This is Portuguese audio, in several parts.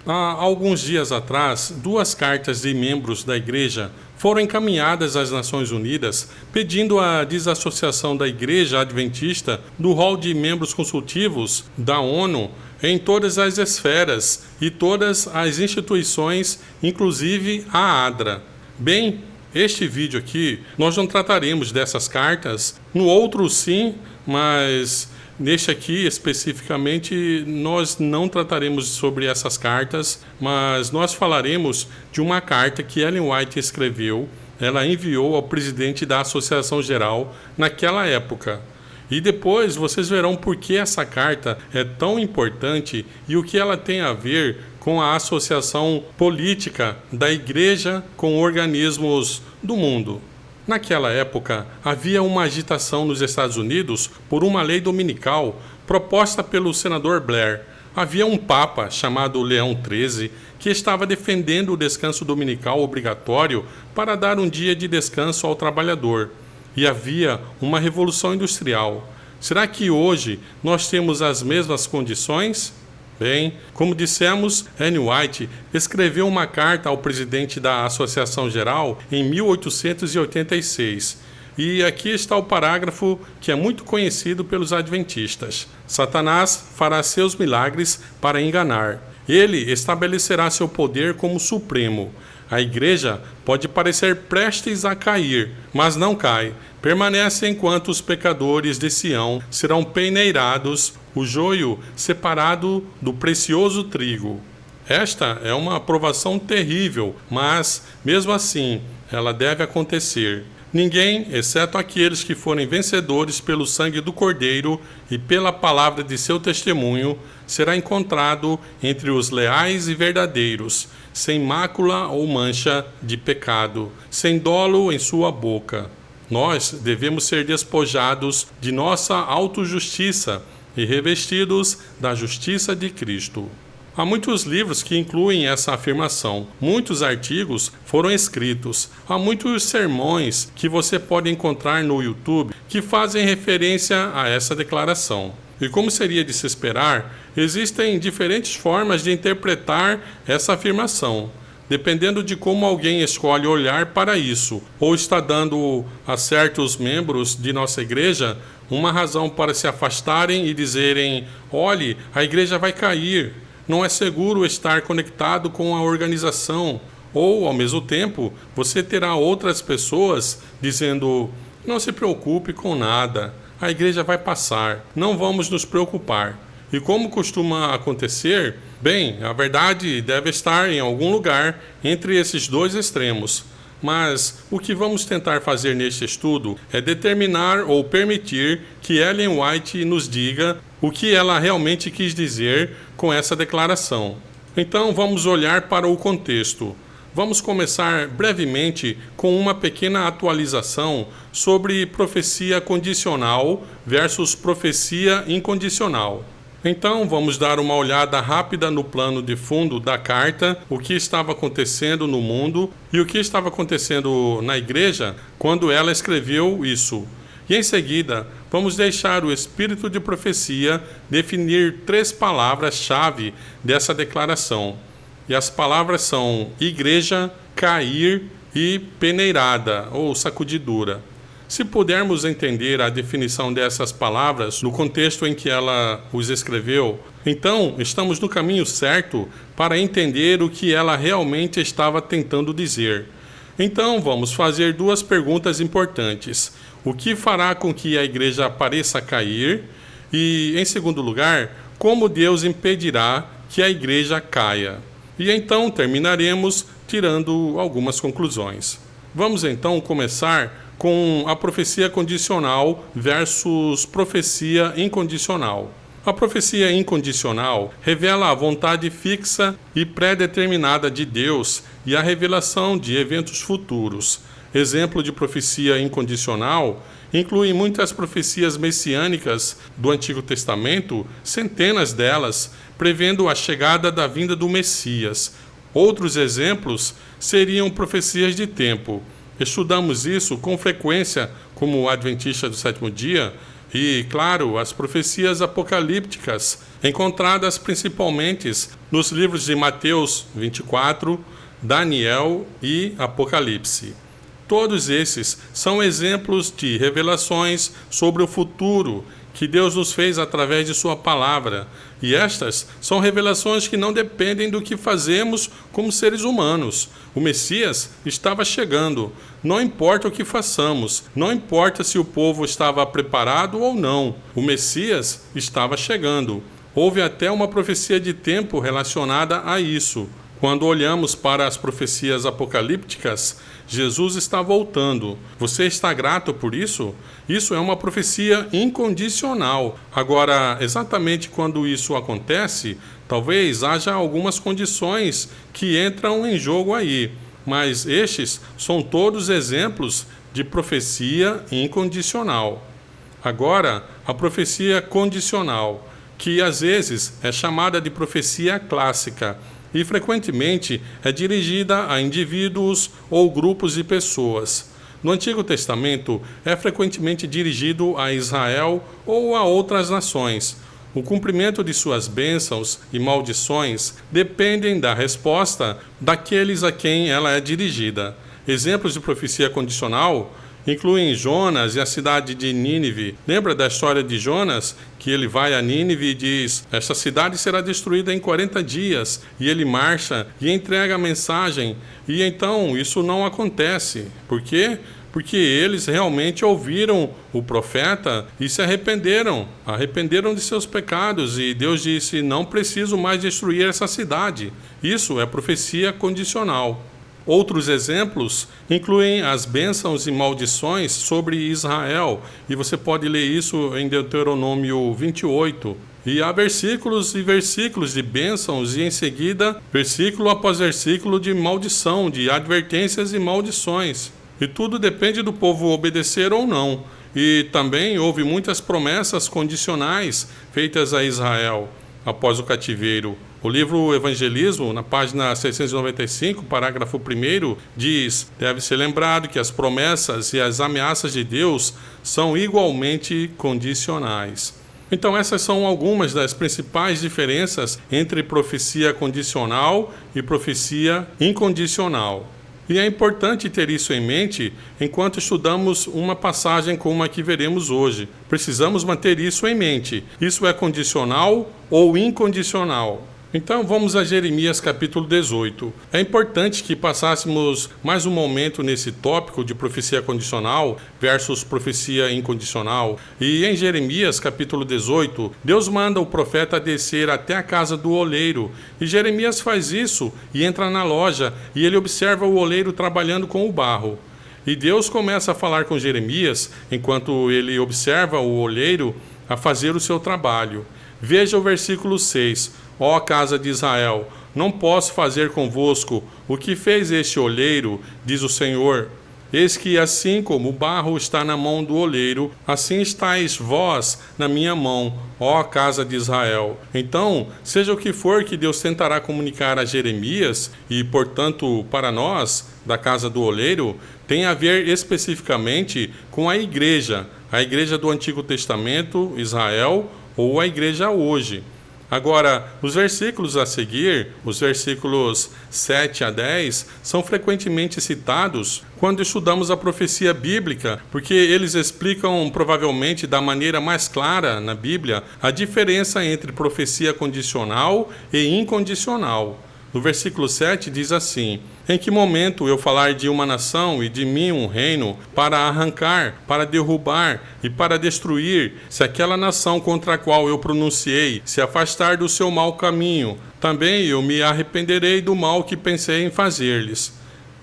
Há alguns dias atrás, 2 cartas de membros da Igreja foram encaminhadas às Nações Unidas pedindo a desassociação da Igreja Adventista do rol de membros consultivos da ONU em todas as esferas e todas as instituições, inclusive a ADRA. Bem, este vídeo aqui, nós não trataremos dessas cartas, no outro sim, mas neste aqui, especificamente, nós não trataremos sobre essas cartas, mas nós falaremos de uma carta que Ellen White escreveu, ela enviou ao presidente da Associação Geral naquela época. E depois vocês verão por que essa carta é tão importante e o que ela tem a ver com a associação política da Igreja com organismos do mundo. Naquela época, havia uma agitação nos Estados Unidos por uma lei dominical proposta pelo senador Blair. Havia um papa chamado Leão XIII que estava defendendo o descanso dominical obrigatório para dar um dia de descanso ao trabalhador. E havia uma revolução industrial. Será que hoje nós temos as mesmas condições? Bem, como dissemos, Ellen White escreveu uma carta ao presidente da Associação Geral em 1886. E aqui está o parágrafo que é muito conhecido pelos adventistas. Satanás fará seus milagres para enganar. Ele estabelecerá seu poder como supremo. A igreja pode parecer prestes a cair, mas não cai. Permanece enquanto os pecadores de Sião serão peneirados, o joio separado do precioso trigo. Esta é uma provação terrível, mas, mesmo assim, ela deve acontecer. Ninguém, exceto aqueles que forem vencedores pelo sangue do Cordeiro e pela palavra de seu testemunho, será encontrado entre os leais e verdadeiros, sem mácula ou mancha de pecado, sem dolo em sua boca. Nós devemos ser despojados de nossa autojustiça e revestidos da justiça de Cristo. Há muitos livros que incluem essa afirmação. Muitos artigos foram escritos. Há muitos sermões que você pode encontrar no YouTube que fazem referência a essa declaração. E como seria de se esperar, existem diferentes formas de interpretar essa afirmação, dependendo de como alguém escolhe olhar para isso, ou está dando a certos membros de nossa igreja uma razão para se afastarem e dizerem: olhe, a igreja vai cair. Não é seguro estar conectado com a organização. Ou, ao mesmo tempo, você terá outras pessoas dizendo: não se preocupe com nada, a igreja vai passar, não vamos nos preocupar. E como costuma acontecer, bem, a verdade deve estar em algum lugar entre esses dois extremos. Mas o que vamos tentar fazer neste estudo é determinar ou permitir que Ellen White nos diga o que ela realmente quis dizer com essa declaração. Então vamos olhar para o contexto. Vamos começar brevemente com uma pequena atualização sobre profecia condicional versus profecia incondicional. Então, vamos dar uma olhada rápida no plano de fundo da carta, o que estava acontecendo no mundo e o que estava acontecendo na igreja quando ela escreveu isso. E em seguida, vamos deixar o espírito de profecia definir 3 palavras-chave dessa declaração. E as palavras são igreja, cair e peneirada ou sacudidura. Se pudermos entender a definição dessas palavras no contexto em que ela os escreveu, então estamos no caminho certo para entender o que ela realmente estava tentando dizer. Então vamos fazer 2 perguntas importantes. O que fará com que a igreja pareça cair? E, em segundo lugar, como Deus impedirá que a igreja caia? E então terminaremos tirando algumas conclusões. Vamos então começar com a profecia condicional versus profecia incondicional. A profecia incondicional revela a vontade fixa e pré-determinada de Deus e a revelação de eventos futuros. Exemplo de profecia incondicional inclui muitas profecias messiânicas do Antigo Testamento, centenas delas, prevendo a chegada da vinda do Messias. Outros exemplos seriam profecias de tempo. Estudamos isso com frequência como adventista do sétimo dia e, claro, as profecias apocalípticas, encontradas principalmente nos livros de Mateus 24, Daniel e Apocalipse. Todos esses são exemplos de revelações sobre o futuro que Deus nos fez através de sua palavra. E estas são revelações que não dependem do que fazemos como seres humanos. O Messias estava chegando. Não importa o que façamos, não importa se o povo estava preparado ou não. O Messias estava chegando. Houve até uma profecia de tempo relacionada a isso. Quando olhamos para as profecias apocalípticas, Jesus está voltando. Você está grato por isso? Isso é uma profecia incondicional. Agora, exatamente quando isso acontece, talvez haja algumas condições que entram em jogo aí. Mas estes são todos exemplos de profecia incondicional. Agora, a profecia condicional, que às vezes é chamada de profecia clássica, e frequentemente é dirigida a indivíduos ou grupos de pessoas. No Antigo Testamento, é frequentemente dirigido a Israel ou a outras nações. O cumprimento de suas bênçãos e maldições dependem da resposta daqueles a quem ela é dirigida. Exemplos de profecia condicional incluem Jonas e a cidade de Nínive. Lembra da história de Jonas? Que ele vai a Nínive e diz: esta cidade será destruída em 40 dias. E ele marcha e entrega a mensagem. E então isso não acontece. Por quê? Porque eles realmente ouviram o profeta e se arrependeram de seus pecados. E Deus disse: não preciso mais destruir essa cidade. Isso é profecia condicional. Outros exemplos incluem as bênçãos e maldições sobre Israel, e você pode ler isso em Deuteronômio 28. E há versículos e versículos de bênçãos e em seguida, versículo após versículo de maldição, de advertências e maldições. E tudo depende do povo obedecer ou não. E também houve muitas promessas condicionais feitas a Israel após o cativeiro. O livro Evangelismo, na página 695, parágrafo 1º, diz: deve ser lembrado que as promessas e as ameaças de Deus são igualmente condicionais. Então essas são algumas das principais diferenças entre profecia condicional e profecia incondicional. E é importante ter isso em mente enquanto estudamos uma passagem como a que veremos hoje. Precisamos manter isso em mente. Isso é condicional ou incondicional? Então vamos a Jeremias capítulo 18. É importante que passássemos mais um momento nesse tópico de profecia condicional versus profecia incondicional. E em Jeremias capítulo 18, Deus manda o profeta descer até a casa do oleiro. E Jeremias faz isso e entra na loja e ele observa o oleiro trabalhando com o barro. E Deus começa a falar com Jeremias enquanto ele observa o oleiro a fazer o seu trabalho. Veja o versículo 6. Ó casa de Israel, não posso fazer convosco o que fez este oleiro, diz o Senhor. Eis que assim como o barro está na mão do oleiro, assim estáis vós na minha mão, ó casa de Israel. Então, seja o que for que Deus tentará comunicar a Jeremias, e portanto para nós, da casa do oleiro, tem a ver especificamente com a igreja do Antigo Testamento, Israel, ou a igreja hoje. Agora, os versículos a seguir, os versículos 7 a 10, são frequentemente citados quando estudamos a profecia bíblica, porque eles explicam provavelmente da maneira mais clara na Bíblia a diferença entre profecia condicional e incondicional. No versículo 7 diz assim: em que momento eu falar de uma nação e de mim um reino, para arrancar, para derrubar e para destruir, se aquela nação contra a qual eu pronunciei se afastar do seu mau caminho, também eu me arrependerei do mal que pensei em fazer-lhes.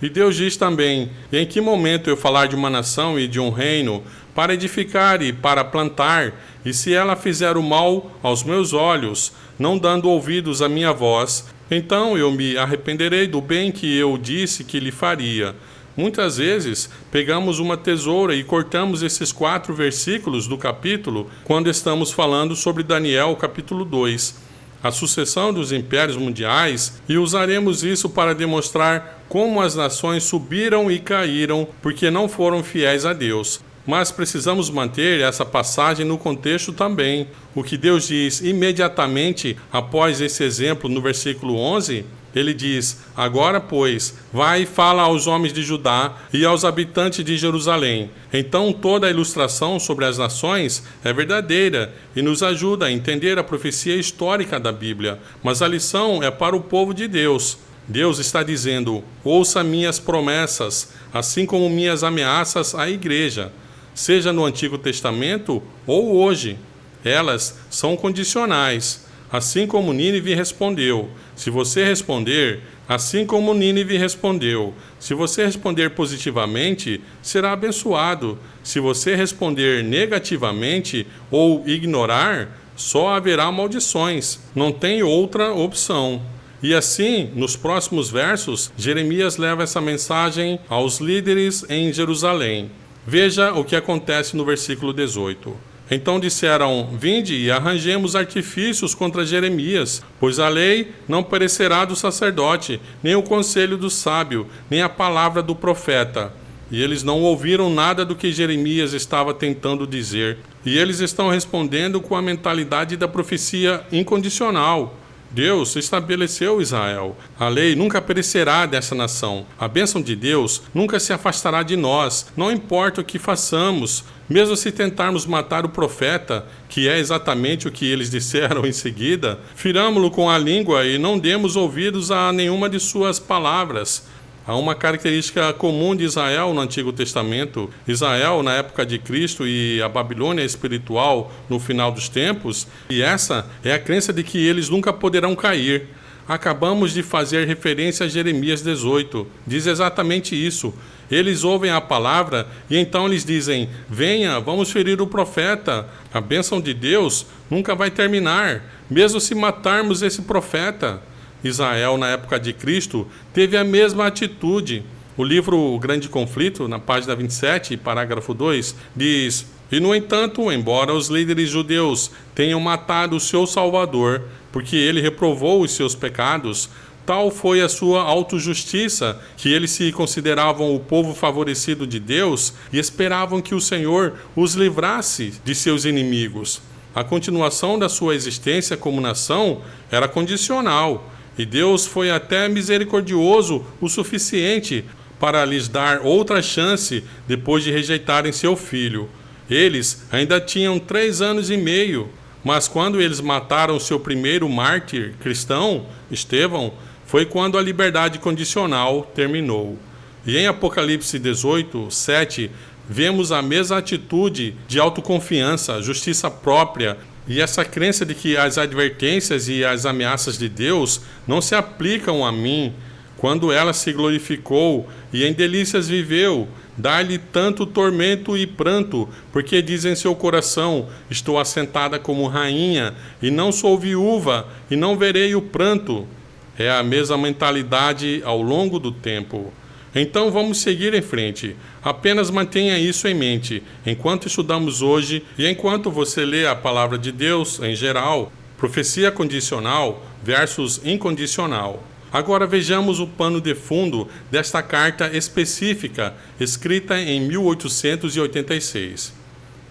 E Deus diz também: em que momento eu falar de uma nação e de um reino, para edificar e para plantar, e se ela fizer o mal aos meus olhos, não dando ouvidos à minha voz, então eu me arrependerei do bem que eu disse que lhe faria. Muitas vezes pegamos uma tesoura e cortamos esses 4 versículos do capítulo quando estamos falando sobre Daniel capítulo 2, a sucessão dos impérios mundiais, e usaremos isso para demonstrar como as nações subiram e caíram porque não foram fiéis a Deus. Mas precisamos manter essa passagem no contexto também. O que Deus diz imediatamente após esse exemplo no versículo 11, ele diz: agora, pois, vai e fala aos homens de Judá e aos habitantes de Jerusalém. Então toda a ilustração sobre as nações é verdadeira e nos ajuda a entender a profecia histórica da Bíblia. Mas a lição é para o povo de Deus. Deus está dizendo: ouça minhas promessas, assim como minhas ameaças à igreja, seja no Antigo Testamento ou hoje. Elas são condicionais, assim como Nínive respondeu. Se você responder, assim como Nínive respondeu. Se você responder positivamente, será abençoado. Se você responder negativamente ou ignorar, só haverá maldições. Não tem outra opção. E assim, nos próximos versos, Jeremias leva essa mensagem aos líderes em Jerusalém. Veja o que acontece no versículo 18. Então disseram: vinde e arranjemos artifícios contra Jeremias, pois a lei não perecerá do sacerdote, nem o conselho do sábio, nem a palavra do profeta. E eles não ouviram nada do que Jeremias estava tentando dizer. E eles estão respondendo com a mentalidade da profecia incondicional. Deus estabeleceu Israel. A lei nunca perecerá dessa nação. A bênção de Deus nunca se afastará de nós, não importa o que façamos. Mesmo se tentarmos matar o profeta, que é exatamente o que eles disseram em seguida, firamo-lo com a língua e não demos ouvidos a nenhuma de suas palavras. Há uma característica comum de Israel no Antigo Testamento. Israel, na época de Cristo, e a Babilônia espiritual no final dos tempos, e essa é a crença de que eles nunca poderão cair. Acabamos de fazer referência a Jeremias 18. Diz exatamente isso. Eles ouvem a palavra e então eles dizem: venha, vamos ferir o profeta. A bênção de Deus nunca vai terminar, mesmo se matarmos esse profeta. Israel, na época de Cristo, teve a mesma atitude. O livro O Grande Conflito, na página 27, parágrafo 2, diz: e, no entanto, embora os líderes judeus tenham matado o seu Salvador, porque ele reprovou os seus pecados, tal foi a sua autojustiça, que eles se consideravam o povo favorecido de Deus e esperavam que o Senhor os livrasse de seus inimigos. A continuação da sua existência como nação era condicional. E Deus foi até misericordioso o suficiente para lhes dar outra chance depois de rejeitarem seu filho. Eles ainda tinham 3 anos e meio, mas quando eles mataram seu primeiro mártir cristão, Estevão, foi quando a liberdade condicional terminou. E em Apocalipse 18, 7, vemos a mesma atitude de autoconfiança, justiça própria, e essa crença de que as advertências e as ameaças de Deus não se aplicam a mim, quando ela se glorificou e em delícias viveu, dá-lhe tanto tormento e pranto, porque diz em seu coração: estou assentada como rainha, e não sou viúva, e não verei o pranto. É a mesma mentalidade ao longo do tempo. Então vamos seguir em frente. Apenas mantenha isso em mente, enquanto estudamos hoje e enquanto você lê a palavra de Deus em geral, profecia condicional versus incondicional. Agora vejamos o pano de fundo desta carta específica, escrita em 1886.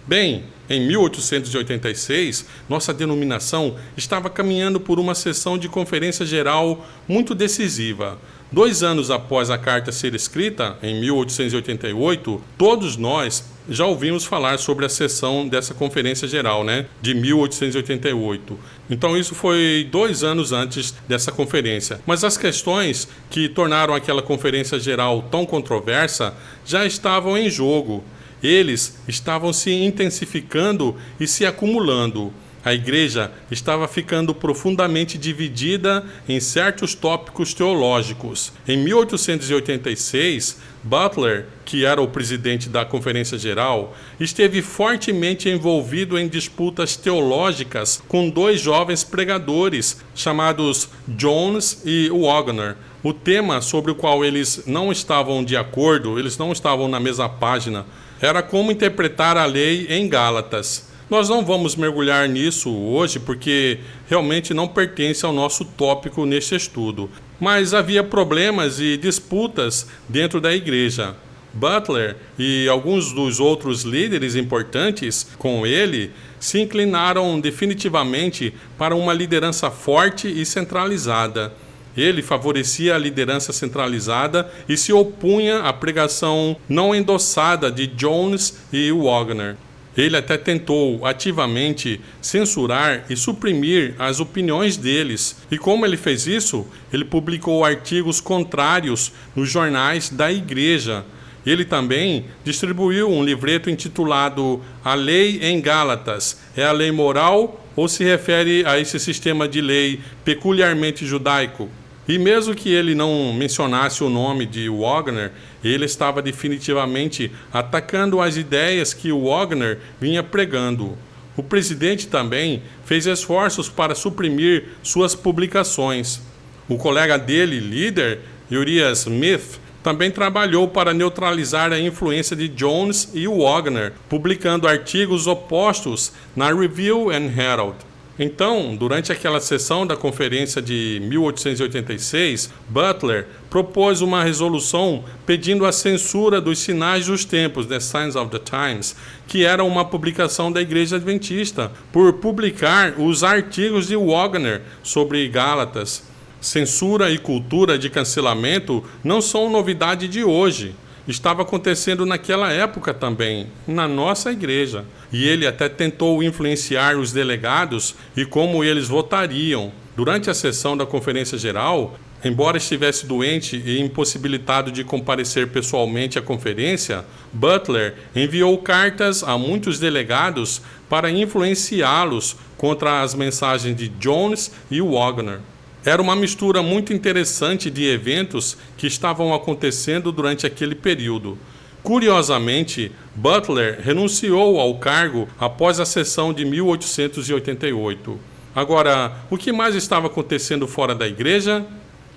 Bem, em 1886, nossa denominação estava caminhando por uma sessão de conferência geral muito decisiva. 2 anos após a carta ser escrita, em 1888, todos nós já ouvimos falar sobre a sessão dessa conferência geral, de 1888. Então isso foi 2 anos antes dessa conferência. Mas as questões que tornaram aquela conferência geral tão controversa já estavam em jogo. Eles estavam se intensificando e se acumulando. A igreja estava ficando profundamente dividida em certos tópicos teológicos. Em 1886, Butler, que era o presidente da Conferência Geral, esteve fortemente envolvido em disputas teológicas com 2 jovens pregadores, chamados Jones e Wagner. O tema sobre o qual eles não estavam de acordo, eles não estavam na mesma página, era como interpretar a lei em Gálatas. Nós não vamos mergulhar nisso hoje porque realmente não pertence ao nosso tópico neste estudo. Mas havia problemas e disputas dentro da igreja. Butler e alguns dos outros líderes importantes com ele se inclinaram definitivamente para uma liderança forte e centralizada. Ele favorecia a liderança centralizada e se opunha à pregação não endossada de Jones e Wagner. Ele até tentou ativamente censurar e suprimir as opiniões deles. E como ele fez isso? Ele publicou artigos contrários nos jornais da igreja. Ele também distribuiu um livreto intitulado A Lei em Gálatas. É a lei moral ou se refere a esse sistema de lei peculiarmente judaico? E mesmo que ele não mencionasse o nome de Wagner, ele estava definitivamente atacando as ideias que o Wagner vinha pregando. O presidente também fez esforços para suprimir suas publicações. O colega dele, líder, Uriah Smith, também trabalhou para neutralizar a influência de Jones e Wagner, publicando artigos opostos na Review and Herald. Então, durante aquela sessão da conferência de 1886, Butler propôs uma resolução pedindo a censura dos Sinais dos Tempos, The Signs of the Times, que era uma publicação da Igreja Adventista, por publicar os artigos de Wagner sobre Gálatas. Censura e cultura de cancelamento não são novidade de hoje. Estava acontecendo naquela época também, na nossa igreja. E ele até tentou influenciar os delegados e como eles votariam. Durante a sessão da Conferência Geral, embora estivesse doente e impossibilitado de comparecer pessoalmente à conferência, Butler enviou cartas a muitos delegados para influenciá-los contra as mensagens de Jones e Wagner. Era uma mistura muito interessante de eventos que estavam acontecendo durante aquele período. Curiosamente, Butler renunciou ao cargo após a sessão de 1888. Agora, o que mais estava acontecendo fora da igreja?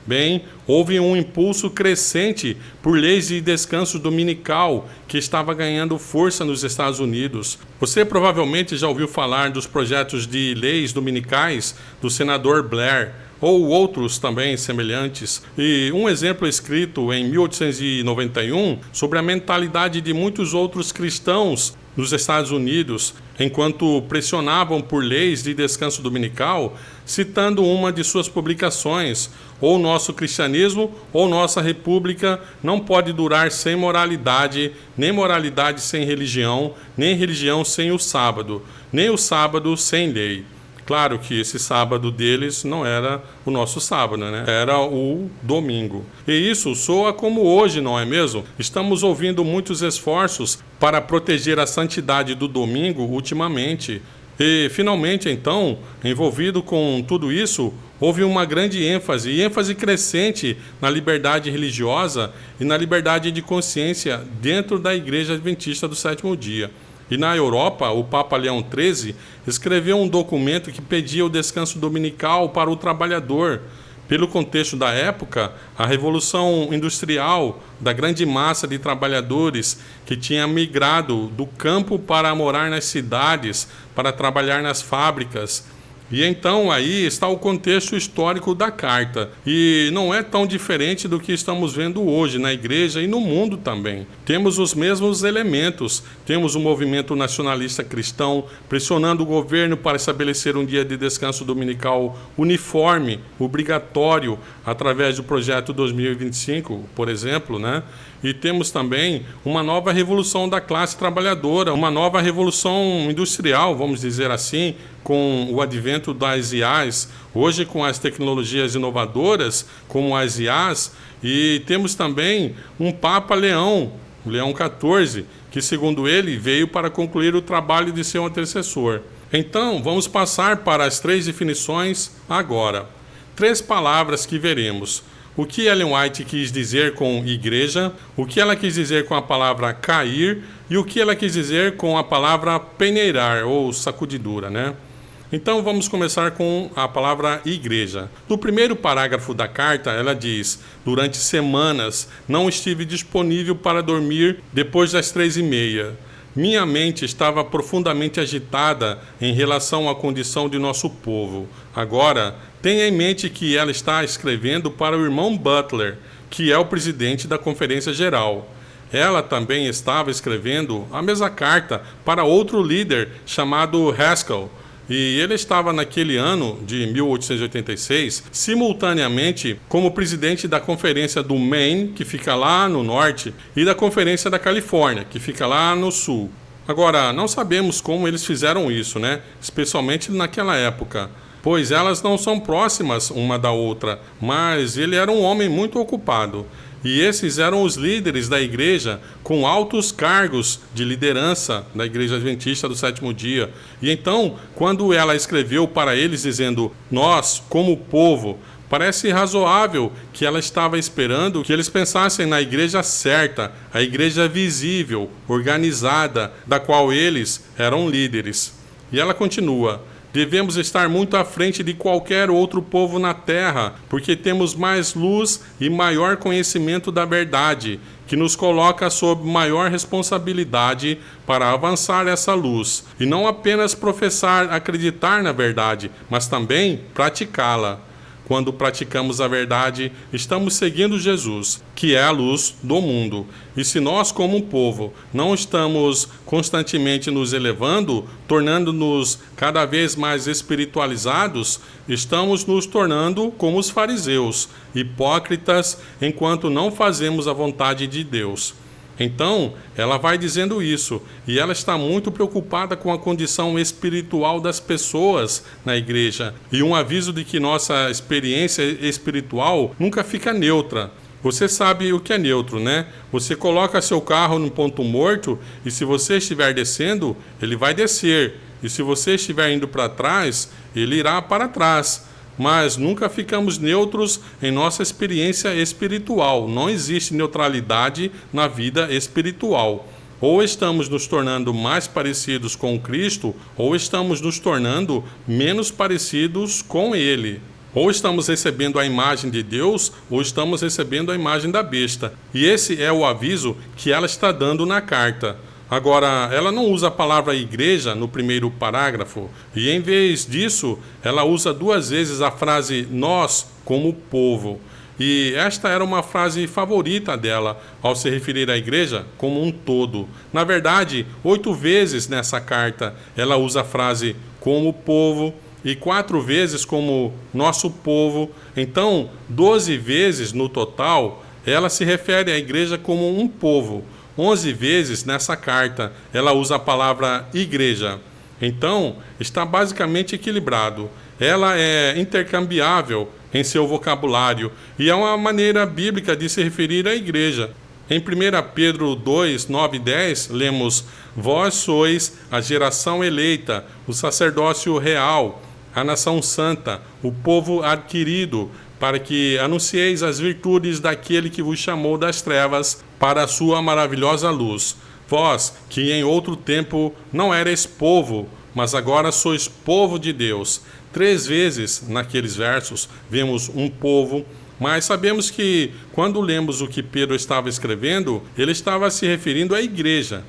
Bem, houve um impulso crescente por leis de descanso dominical que estava ganhando força nos Estados Unidos. Você provavelmente já ouviu falar dos projetos de leis dominicais do senador Blair, ou outros também semelhantes. E um exemplo escrito em 1891 sobre a mentalidade de muitos outros cristãos nos Estados Unidos, enquanto pressionavam por leis de descanso dominical, citando uma de suas publicações: ou nosso cristianismo ou nossa república não pode durar sem moralidade, nem moralidade sem religião, nem religião sem o sábado, nem o sábado sem lei. Claro que esse sábado deles não era o nosso sábado, né? Era o domingo. E isso soa como hoje, não é mesmo? Estamos ouvindo muitos esforços para proteger a santidade do domingo ultimamente. E, finalmente, então, envolvido com tudo isso, houve uma grande ênfase crescente na liberdade religiosa e na liberdade de consciência dentro da Igreja Adventista do Sétimo Dia. E na Europa, o Papa Leão XIII escreveu um documento que pedia o descanso dominical para o trabalhador. Pelo contexto da época, a Revolução Industrial da grande massa de trabalhadores que tinha migrado do campo para morar nas cidades, para trabalhar nas fábricas. E então aí está o contexto histórico da carta. E não é tão diferente do que estamos vendo hoje na igreja e no mundo também. Temos os mesmos elementos. Temos o movimento nacionalista cristão pressionando o governo para estabelecer um dia de descanso dominical uniforme, obrigatório, através do projeto 2025, por exemplo, né? E temos também uma nova revolução da classe trabalhadora, uma nova revolução industrial, vamos dizer assim, com o advento das IAs, hoje com as tecnologias inovadoras, como as IAs, e temos também um Papa Leão, o Leão XIV, que segundo ele veio para concluir o trabalho de seu antecessor. Então, vamos passar para as 3 definições agora. 3 palavras que veremos. O que Ellen White quis dizer com igreja, o que ela quis dizer com a palavra cair e o que ela quis dizer com a palavra peneirar ou sacudidura, né? Então vamos começar com a palavra igreja. No primeiro parágrafo da carta, ela diz: durante semanas não estive disponível para dormir depois das 3h30. Minha mente estava profundamente agitada em relação à condição de nosso povo. Agora, tenha em mente que ela está escrevendo para o irmão Butler, que é o presidente da Conferência Geral. ela também estava escrevendo a mesma carta para outro líder chamado Haskell. E ele estava naquele ano de 1886, simultaneamente como presidente da Conferência do Maine, que fica lá no norte, e da Conferência da Califórnia, que fica lá no sul. Agora, não sabemos como eles fizeram isso, né? Especialmente naquela época, pois elas não são próximas uma da outra, mas ele era um homem muito ocupado. E esses eram os líderes da igreja com altos cargos de liderança da Igreja Adventista do Sétimo Dia. E então, quando ela escreveu para eles dizendo, nós, como povo, parece razoável que ela estava esperando que eles pensassem na igreja certa, a igreja visível, organizada, da qual eles eram líderes. E ela continua, devemos estar muito à frente de qualquer outro povo na terra, porque temos mais luz e maior conhecimento da verdade, que nos coloca sob maior responsabilidade para avançar essa luz, e não apenas professar acreditar na verdade, mas também praticá-la. Quando praticamos a verdade, estamos seguindo Jesus, que é a luz do mundo. E se nós, como um povo, não estamos constantemente nos elevando, tornando-nos cada vez mais espiritualizados, estamos nos tornando como os fariseus, hipócritas, enquanto não fazemos a vontade de Deus. Então, ela vai dizendo isso, e ela está muito preocupada com a condição espiritual das pessoas na igreja, e um aviso de que nossa experiência espiritual nunca fica neutra. Você sabe o que é neutro, né? Você coloca seu carro num ponto morto, e se você estiver descendo, ele vai descer, e se você estiver indo para trás, ele irá para trás. Mas nunca ficamos neutros em nossa experiência espiritual. Não existe neutralidade na vida espiritual. Ou estamos nos tornando mais parecidos com Cristo, ou estamos nos tornando menos parecidos com Ele. Ou estamos recebendo a imagem de Deus, ou estamos recebendo a imagem da besta. E esse é o aviso que ela está dando na carta. Agora, ela não usa a palavra igreja no primeiro parágrafo, e em vez disso, ela usa 2 vezes a frase nós como povo. E esta era uma frase favorita dela, ao se referir à igreja como um todo. Na verdade, 8 vezes nessa carta, ela usa a frase como povo, e 4 vezes como nosso povo. Então, 12 vezes no total, ela se refere à igreja como um povo. 11 vezes nessa carta ela usa a palavra igreja. Então, está basicamente equilibrado. Ela é intercambiável em seu vocabulário e é uma maneira bíblica de se referir à igreja. Em 1 Pedro 2, 9 e 10, lemos: Vós sois a geração eleita, o sacerdócio real, a nação santa, o povo adquirido, para que anuncieis as virtudes daquele que vos chamou das trevas para a sua maravilhosa luz. Vós, que em outro tempo não erais povo, mas agora sois povo de Deus. 3 vezes naqueles versos vemos um povo, mas sabemos que quando lemos o que Pedro estava escrevendo, ele estava se referindo à igreja.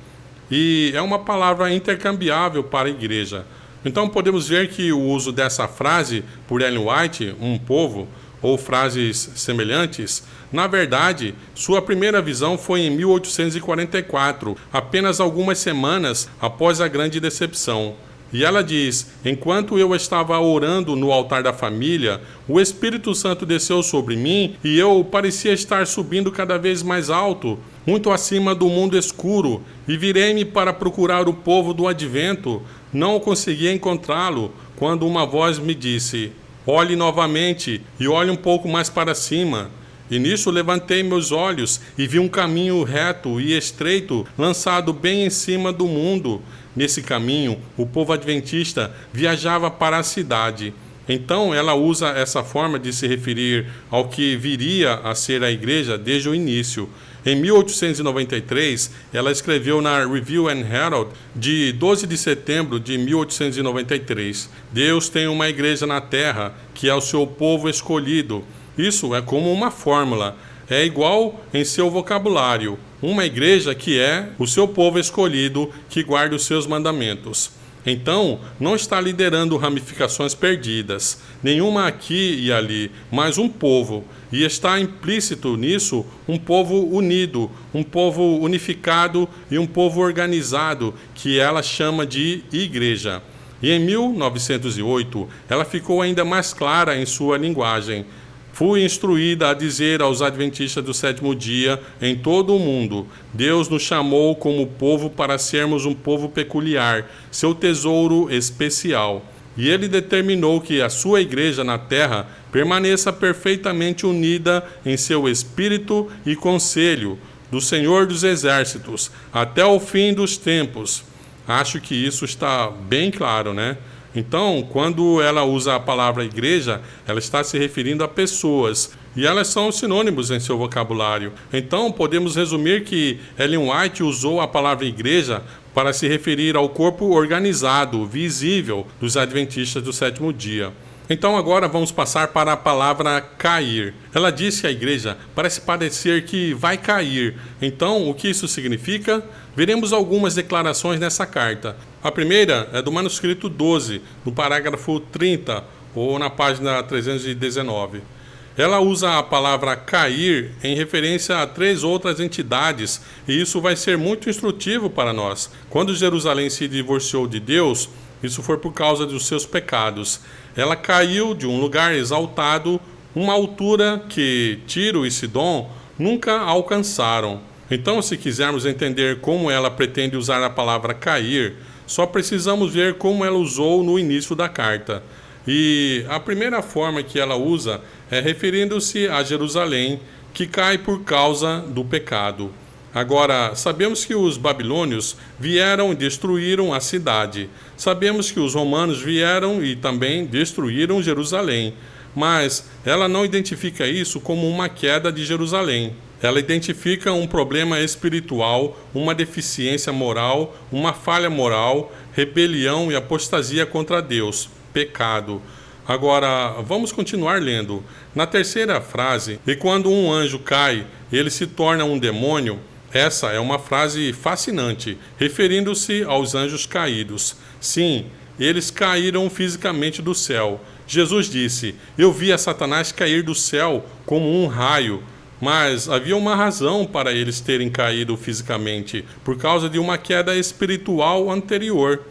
E é uma palavra intercambiável para a igreja. Então podemos ver que o uso dessa frase por Ellen White, um povo, ou frases semelhantes, na verdade, sua primeira visão foi em 1844, apenas algumas semanas após a grande decepção. E ela diz: enquanto eu estava orando no altar da família, o Espírito Santo desceu sobre mim e eu parecia estar subindo cada vez mais alto, muito acima do mundo escuro, e virei-me para procurar o povo do advento. Não conseguia encontrá-lo, quando uma voz me disse: olhe novamente e olhe um pouco mais para cima. E nisso levantei meus olhos e vi um caminho reto e estreito lançado bem em cima do mundo. Nesse caminho, o povo adventista viajava para a cidade. Então ela usa essa forma de se referir ao que viria a ser a igreja desde o início. Em 1893, ela escreveu na Review and Herald, de 12 de setembro de 1893, Deus tem uma igreja na terra, que é o seu povo escolhido. Isso é como uma fórmula, é igual em seu vocabulário, uma igreja que é o seu povo escolhido, que guarda os seus mandamentos. Então, não está liderando ramificações perdidas, nenhuma aqui e ali, mas um povo. E está implícito nisso um povo unido, um povo unificado e um povo organizado, que ela chama de igreja. E em 1908, ela ficou ainda mais clara em sua linguagem. Fui instruída a dizer aos adventistas do sétimo dia em todo o mundo: Deus nos chamou como povo para sermos um povo peculiar, seu tesouro especial. E ele determinou que a sua igreja na terra permaneça perfeitamente unida em seu espírito e conselho do Senhor dos Exércitos, até o fim dos tempos. Acho que isso está bem claro, né? Então, quando ela usa a palavra igreja, ela está se referindo a pessoas, e elas são sinônimos em seu vocabulário. Então, podemos resumir que Ellen White usou a palavra igreja para se referir ao corpo organizado, visível, dos adventistas do sétimo dia. Então agora vamos passar para a palavra cair. Ela diz que a igreja parece parecer que vai cair. Então, o que isso significa? Veremos algumas declarações nessa carta. A primeira é do manuscrito 12, no parágrafo 30, ou na página 319. Ela usa a palavra cair em referência a 3 outras entidades, e isso vai ser muito instrutivo para nós. Quando Jerusalém se divorciou de Deus, isso foi por causa dos seus pecados. Ela caiu de um lugar exaltado, uma altura que Tiro e Sidom nunca alcançaram. Então, se quisermos entender como ela pretende usar a palavra cair, só precisamos ver como ela usou no início da carta. E a primeira forma que ela usa é referindo-se a Jerusalém, que cai por causa do pecado. Agora, sabemos que os babilônios vieram e destruíram a cidade. Sabemos que os romanos vieram e também destruíram Jerusalém. Mas ela não identifica isso como uma queda de Jerusalém. Ela identifica um problema espiritual, uma deficiência moral, uma falha moral, rebelião e apostasia contra Deus, pecado. Agora, vamos continuar lendo. Na terceira frase, e quando um anjo cai, ele se torna um demônio. Essa é uma frase fascinante, referindo-se aos anjos caídos. Sim, eles caíram fisicamente do céu. Jesus disse: Eu vi a Satanás cair do céu como um raio. Mas havia uma razão para eles terem caído fisicamente, por causa de uma queda espiritual anterior.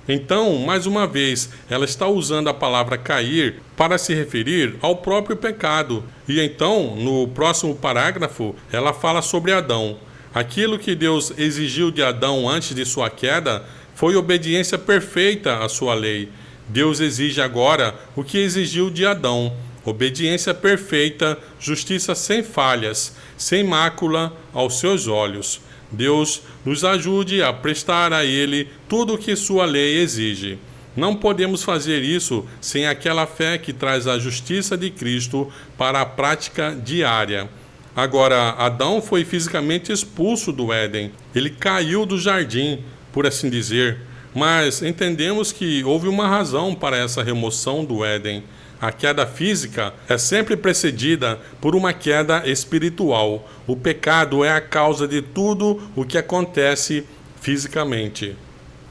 Então, mais uma vez, ela está usando a palavra cair para se referir ao próprio pecado. E então, no próximo parágrafo, ela fala sobre Adão. Aquilo que Deus exigiu de Adão antes de sua queda foi obediência perfeita à sua lei. Deus exige agora o que exigiu de Adão: obediência perfeita, justiça sem falhas, sem mácula aos seus olhos. Deus nos ajude a prestar a Ele tudo o que sua lei exige. Não podemos fazer isso sem aquela fé que traz a justiça de Cristo para a prática diária. Agora, Adão foi fisicamente expulso do Éden. Ele caiu do jardim, por assim dizer. Mas entendemos que houve uma razão para essa remoção do Éden. A queda física é sempre precedida por uma queda espiritual. O pecado é a causa de tudo o que acontece fisicamente.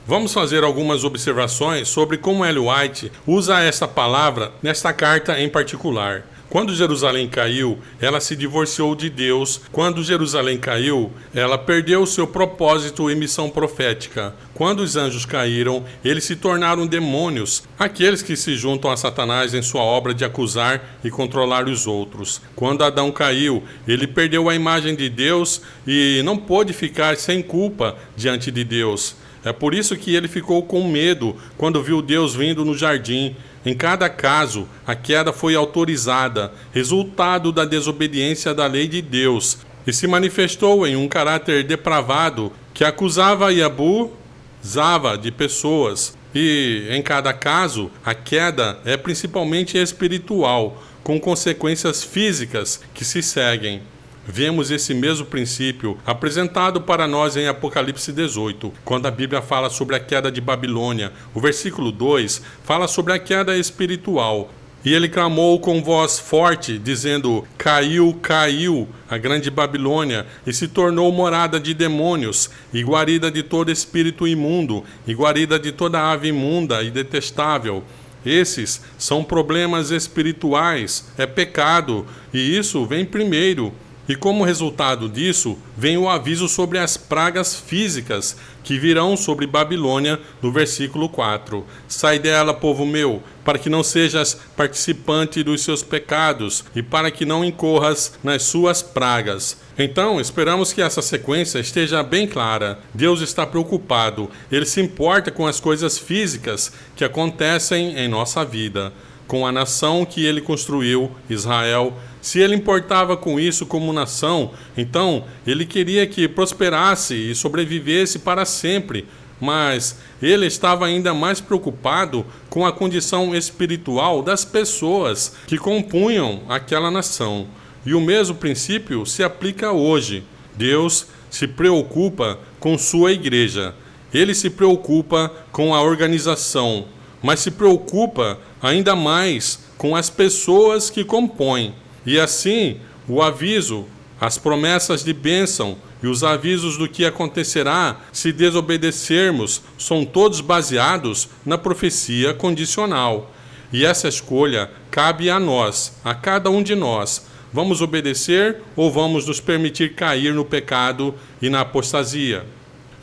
Vamos fazer algumas observações sobre como Ellen White usa esta palavra nesta carta em particular. Quando Jerusalém caiu, ela se divorciou de Deus. Quando Jerusalém caiu, ela perdeu seu propósito e missão profética. Quando os anjos caíram, eles se tornaram demônios, aqueles que se juntam a Satanás em sua obra de acusar e controlar os outros. Quando Adão caiu, ele perdeu a imagem de Deus e não pôde ficar sem culpa diante de Deus. É por isso que ele ficou com medo quando viu Deus vindo no jardim. Em cada caso, a queda foi autorizada, resultado da desobediência da lei de Deus, e se manifestou em um caráter depravado que acusava e abusava de pessoas. E, em cada caso, a queda é principalmente espiritual, com consequências físicas que se seguem. Vemos esse mesmo princípio apresentado para nós em Apocalipse 18, quando a Bíblia fala sobre a queda de Babilônia. O versículo 2 fala sobre a queda espiritual. E ele clamou com voz forte, dizendo: Caiu, caiu a grande Babilônia, e se tornou morada de demônios, e guarida de todo espírito imundo, e guarida de toda ave imunda e detestável. Esses são problemas espirituais, é pecado, e isso vem primeiro. E como resultado disso, vem o aviso sobre as pragas físicas que virão sobre Babilônia, no versículo 4. Sai dela, povo meu, para que não sejas participante dos seus pecados e para que não incorras nas suas pragas. Então, esperamos que essa sequência esteja bem clara. Deus está preocupado, Ele se importa com as coisas físicas que acontecem em nossa vida, com a nação que Ele construiu, Israel. Se ele importava com isso como nação, então ele queria que prosperasse e sobrevivesse para sempre. Mas ele estava ainda mais preocupado com a condição espiritual das pessoas que compunham aquela nação. E o mesmo princípio se aplica hoje. Deus se preocupa com sua igreja. Ele se preocupa com a organização, mas se preocupa ainda mais com as pessoas que compõem. E assim, o aviso, as promessas de bênção e os avisos do que acontecerá se desobedecermos são todos baseados na profecia condicional. E essa escolha cabe a nós, a cada um de nós. Vamos obedecer ou vamos nos permitir cair no pecado e na apostasia?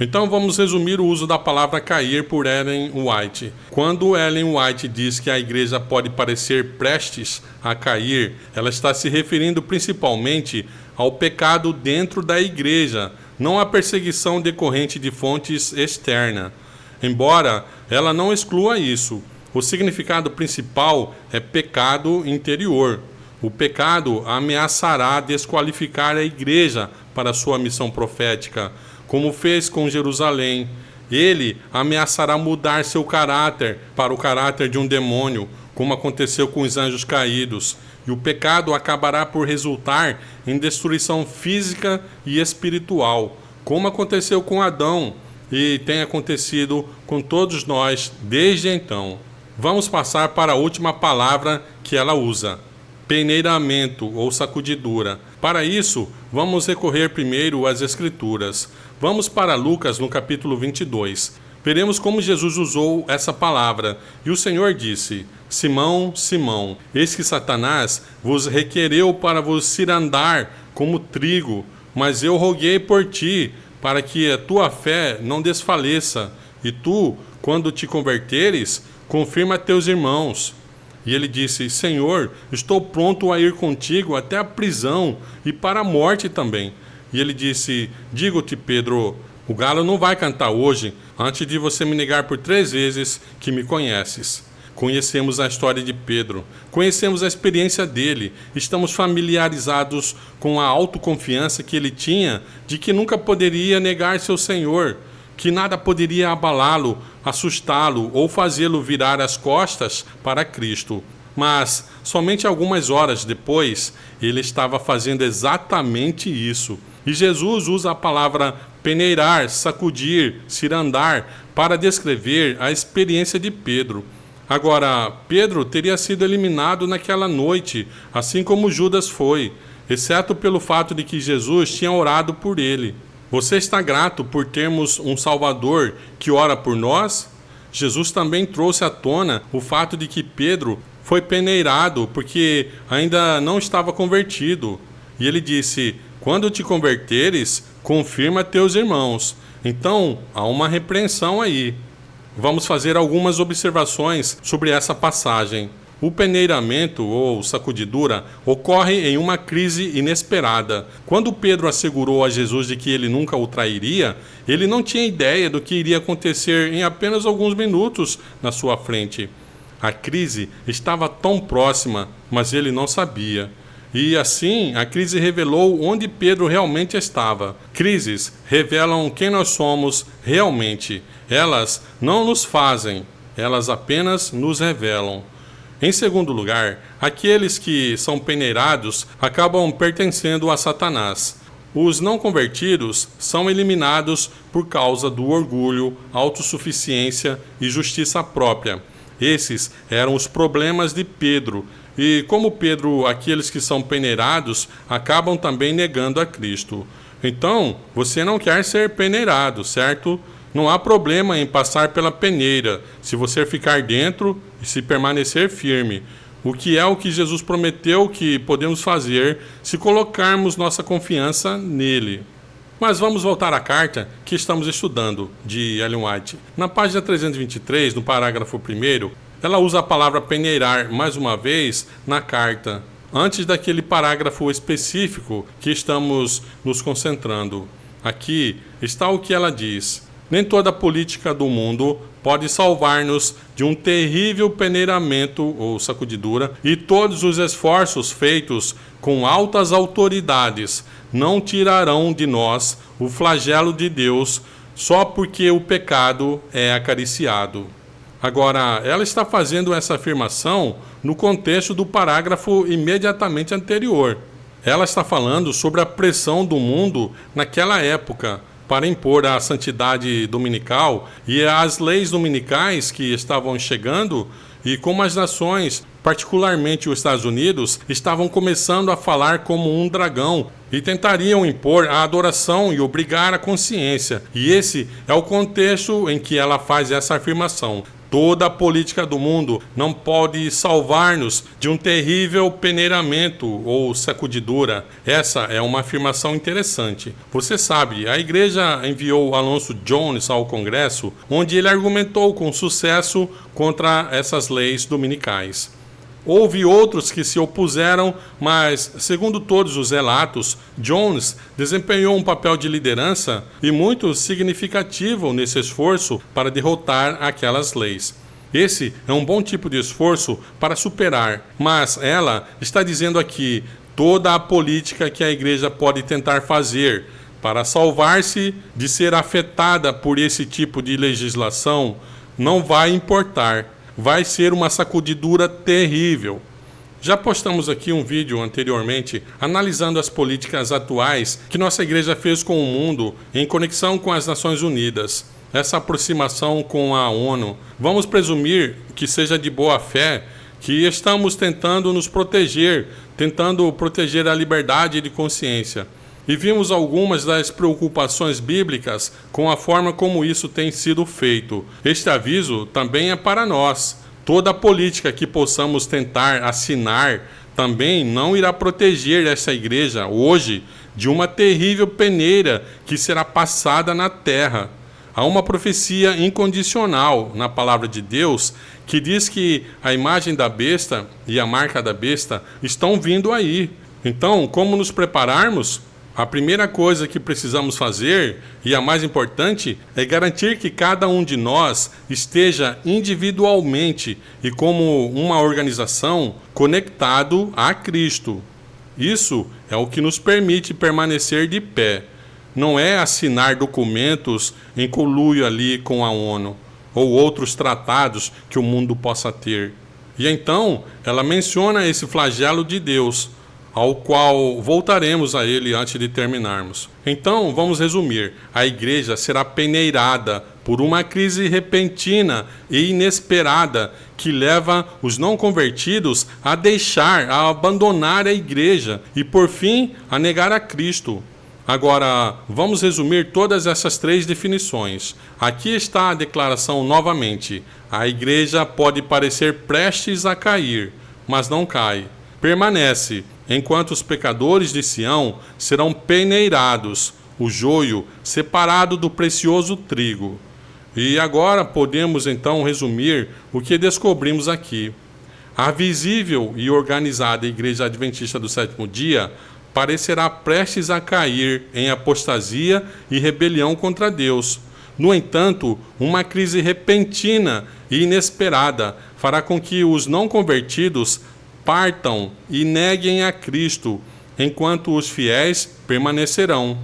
Então vamos resumir o uso da palavra cair por Ellen White. Quando Ellen White diz que a igreja pode parecer prestes a cair, ela está se referindo principalmente ao pecado dentro da igreja, não à perseguição decorrente de fontes externas. Embora ela não exclua isso, o significado principal é pecado interior. O pecado ameaçará desqualificar a igreja para sua missão profética, como fez com Jerusalém. Ele ameaçará mudar seu caráter para o caráter de um demônio, como aconteceu com os anjos caídos. E o pecado acabará por resultar em destruição física e espiritual, como aconteceu com Adão e tem acontecido com todos nós desde então. Vamos passar para a última palavra que ela usa: peneiramento ou sacudidura. Para isso, vamos recorrer primeiro às Escrituras. Vamos para Lucas no capítulo 22. Veremos como Jesus usou essa palavra. E o Senhor disse: Simão, Simão, eis que Satanás vos requereu para vos cirandar como trigo, mas eu roguei por ti, para que a tua fé não desfaleça. E tu, quando te converteres, confirma a teus irmãos. E ele disse: Senhor, estou pronto a ir contigo até a prisão e para a morte também. E ele disse: digo-te, Pedro, o galo não vai cantar hoje, antes de você me negar por 3 vezes que me conheces. Conhecemos a história de Pedro, conhecemos a experiência dele, estamos familiarizados com a autoconfiança que ele tinha de que nunca poderia negar seu Senhor, que nada poderia abalá-lo, assustá-lo ou fazê-lo virar as costas para Cristo. Mas, somente algumas horas depois, ele estava fazendo exatamente isso. E Jesus usa a palavra peneirar, sacudir, cirandar para descrever a experiência de Pedro. Agora, Pedro teria sido eliminado naquela noite, assim como Judas foi, exceto pelo fato de que Jesus tinha orado por ele. Você está grato por termos um Salvador que ora por nós? Jesus também trouxe à tona o fato de que Pedro foi peneirado porque ainda não estava convertido. E ele disse: quando te converteres, confirma teus irmãos. Então, há uma repreensão aí. Vamos fazer algumas observações sobre essa passagem. O peneiramento ou sacudidura ocorre em uma crise inesperada. Quando Pedro assegurou a Jesus de que ele nunca o trairia, ele não tinha ideia do que iria acontecer em apenas alguns minutos na sua frente. A crise estava tão próxima, mas ele não sabia. E assim, a crise revelou onde Pedro realmente estava. Crises revelam quem nós somos realmente. Elas não nos fazem, elas apenas nos revelam. Em segundo lugar, aqueles que são peneirados acabam pertencendo a Satanás. Os não convertidos são eliminados por causa do orgulho, autossuficiência e justiça própria. Esses eram os problemas de Pedro. E como Pedro, aqueles que são peneirados, acabam também negando a Cristo. Então, você não quer ser peneirado, certo? Não há problema em passar pela peneira, se você ficar dentro e se permanecer firme. O que Jesus prometeu que podemos fazer se colocarmos nossa confiança nele. Mas vamos voltar à carta que estamos estudando, de Ellen White. Na página 323, no parágrafo 1º, ela usa a palavra peneirar mais uma vez na carta, antes daquele parágrafo específico que estamos nos concentrando. Aqui está o que ela diz: nem toda a política do mundo pode salvar-nos de um terrível peneiramento ou sacudidura, e todos os esforços feitos com altas autoridades não tirarão de nós o flagelo de Deus só porque o pecado é acariciado. Agora, ela está fazendo essa afirmação no contexto do parágrafo imediatamente anterior. Ela está falando sobre a pressão do mundo naquela época para impor a santidade dominical e as leis dominicais que estavam chegando, e como as nações, particularmente os Estados Unidos, estavam começando a falar como um dragão e tentariam impor a adoração e obrigar a consciência. E esse é o contexto em que ela faz essa afirmação. Toda a política do mundo não pode salvar-nos de um terrível peneiramento ou sacudidura. Essa é uma afirmação interessante. Você sabe, a igreja enviou Alonzo Jones ao Congresso, onde ele argumentou com sucesso contra essas leis dominicais. Houve outros que se opuseram, mas, segundo todos os relatos, Jones desempenhou um papel de liderança e muito significativo nesse esforço para derrotar aquelas leis. Esse é um bom tipo de esforço para superar, mas ela está dizendo aqui toda a política que a igreja pode tentar fazer para salvar-se de ser afetada por esse tipo de legislação não vai importar. Vai ser uma sacudidura terrível. Já postamos aqui um vídeo anteriormente analisando as políticas atuais que nossa igreja fez com o mundo em conexão com as Nações Unidas. Essa aproximação com a ONU. Vamos presumir que seja de boa fé, que estamos tentando nos proteger, tentando proteger a liberdade de consciência. E vimos algumas das preocupações bíblicas com a forma como isso tem sido feito. Este aviso também é para nós. Toda a política que possamos tentar assinar também não irá proteger essa igreja hoje de uma terrível peneira que será passada na terra. Há uma profecia incondicional na palavra de Deus que diz que a imagem da besta e a marca da besta estão vindo aí. Então, como nos prepararmos? A primeira coisa que precisamos fazer, e a mais importante, é garantir que cada um de nós esteja individualmente e como uma organização conectado a Cristo. Isso é o que nos permite permanecer de pé. Não é assinar documentos em conluio ali com a ONU ou outros tratados que o mundo possa ter. E então, ela menciona esse flagelo de Deus, ao qual voltaremos a ele antes de terminarmos. Então, vamos resumir. A igreja será peneirada por uma crise repentina e inesperada que leva os não convertidos a abandonar a igreja e, por fim, a negar a Cristo. Agora, vamos resumir todas essas três definições. Aqui está a declaração novamente. A igreja pode parecer prestes a cair, mas não cai. Permanece, enquanto os pecadores de Sião serão peneirados, o joio separado do precioso trigo. E agora podemos então resumir o que descobrimos aqui. A visível e organizada Igreja Adventista do Sétimo Dia parecerá prestes a cair em apostasia e rebelião contra Deus. No entanto, uma crise repentina e inesperada fará com que os não convertidos partam e neguem a Cristo, enquanto os fiéis permanecerão.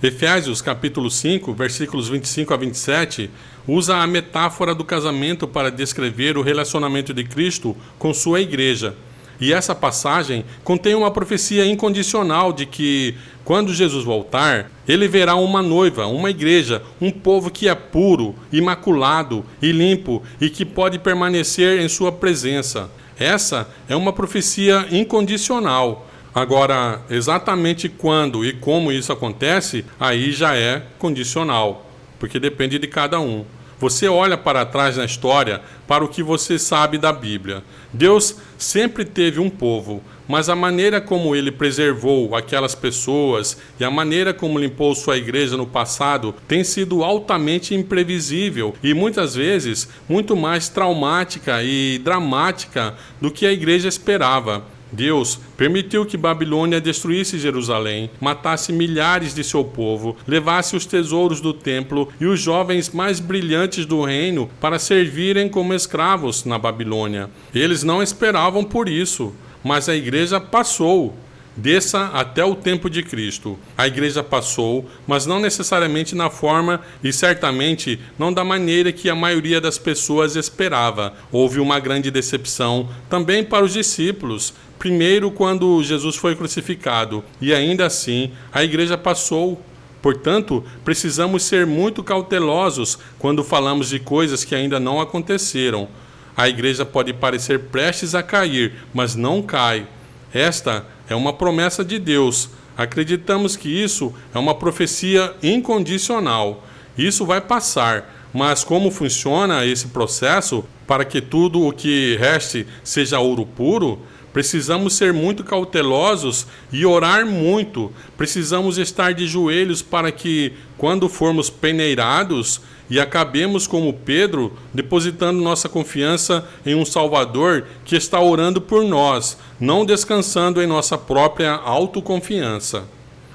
Efésios capítulo 5, versículos 25 a 27, usa a metáfora do casamento para descrever o relacionamento de Cristo com sua igreja. E essa passagem contém uma profecia incondicional de que, quando Jesus voltar, ele verá uma noiva, uma igreja, um povo que é puro, imaculado e limpo e que pode permanecer em sua presença. Essa é uma profecia incondicional. Agora, exatamente quando e como isso acontece, aí já é condicional, porque depende de cada um. Você olha para trás na história para o que você sabe da Bíblia. Deus sempre teve um povo, mas a maneira como ele preservou aquelas pessoas e a maneira como limpou sua igreja no passado tem sido altamente imprevisível e muitas vezes muito mais traumática e dramática do que a igreja esperava. Deus permitiu que Babilônia destruísse Jerusalém, matasse milhares de seu povo, levasse os tesouros do templo e os jovens mais brilhantes do reino para servirem como escravos na Babilônia. Eles não esperavam por isso, mas a igreja passou. Desça até o tempo de Cristo. A igreja passou, mas não necessariamente na forma e certamente não da maneira que a maioria das pessoas esperava. Houve uma grande decepção também para os discípulos. Primeiro, quando Jesus foi crucificado, e ainda assim a igreja passou. Portanto, precisamos ser muito cautelosos quando falamos de coisas que ainda não aconteceram. A igreja pode parecer prestes a cair, mas não cai. Esta é uma promessa de Deus. Acreditamos que isso é uma profecia incondicional. Isso vai passar, mas como funciona esse processo para que tudo o que reste seja ouro puro? Precisamos ser muito cautelosos e orar muito. Precisamos estar de joelhos para que, quando formos peneirados e acabemos como Pedro, depositando nossa confiança em um Salvador que está orando por nós, não descansando em nossa própria autoconfiança.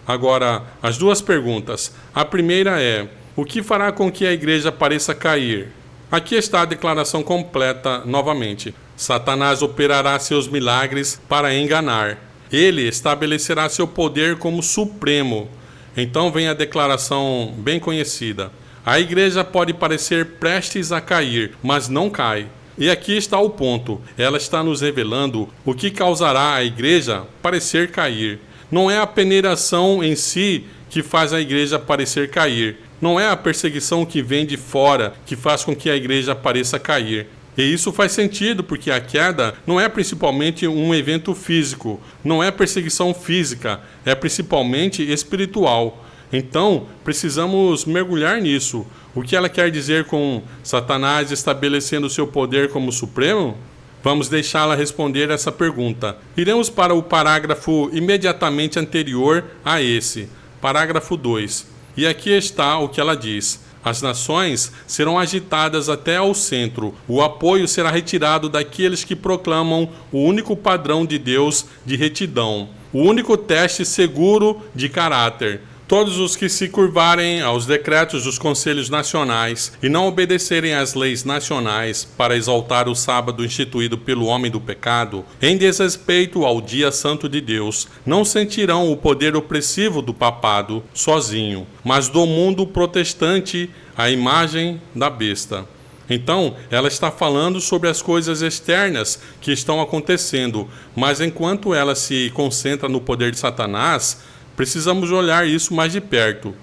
Agora, as duas perguntas. A primeira é: o que fará com que a igreja pareça cair? Aqui está a declaração completa novamente. Satanás operará seus milagres para enganar. Ele estabelecerá seu poder como supremo. Então vem a declaração bem conhecida. A igreja pode parecer prestes a cair, mas não cai. E aqui está o ponto. Ela está nos revelando o que causará a igreja parecer cair. Não é a peneiração em si que faz a igreja parecer cair. Não é a perseguição que vem de fora que faz com que a igreja pareça cair. E isso faz sentido, porque a queda não é principalmente um evento físico, não é perseguição física, é principalmente espiritual. Então, precisamos mergulhar nisso. O que ela quer dizer com Satanás estabelecendo seu poder como supremo? Vamos deixá-la responder essa pergunta. Iremos para o parágrafo imediatamente anterior a esse, parágrafo 2. E aqui está o que ela diz. As nações serão agitadas até ao centro. O apoio será retirado daqueles que proclamam o único padrão de Deus de retidão, o único teste seguro de caráter. Todos os que se curvarem aos decretos dos conselhos nacionais e não obedecerem às leis nacionais para exaltar o sábado instituído pelo homem do pecado, em desrespeito ao dia santo de Deus, não sentirão o poder opressivo do papado sozinho, mas do mundo protestante, a imagem da besta. Então, ela está falando sobre as coisas externas que estão acontecendo, mas enquanto ela se concentra no poder de Satanás, precisamos olhar isso mais de perto.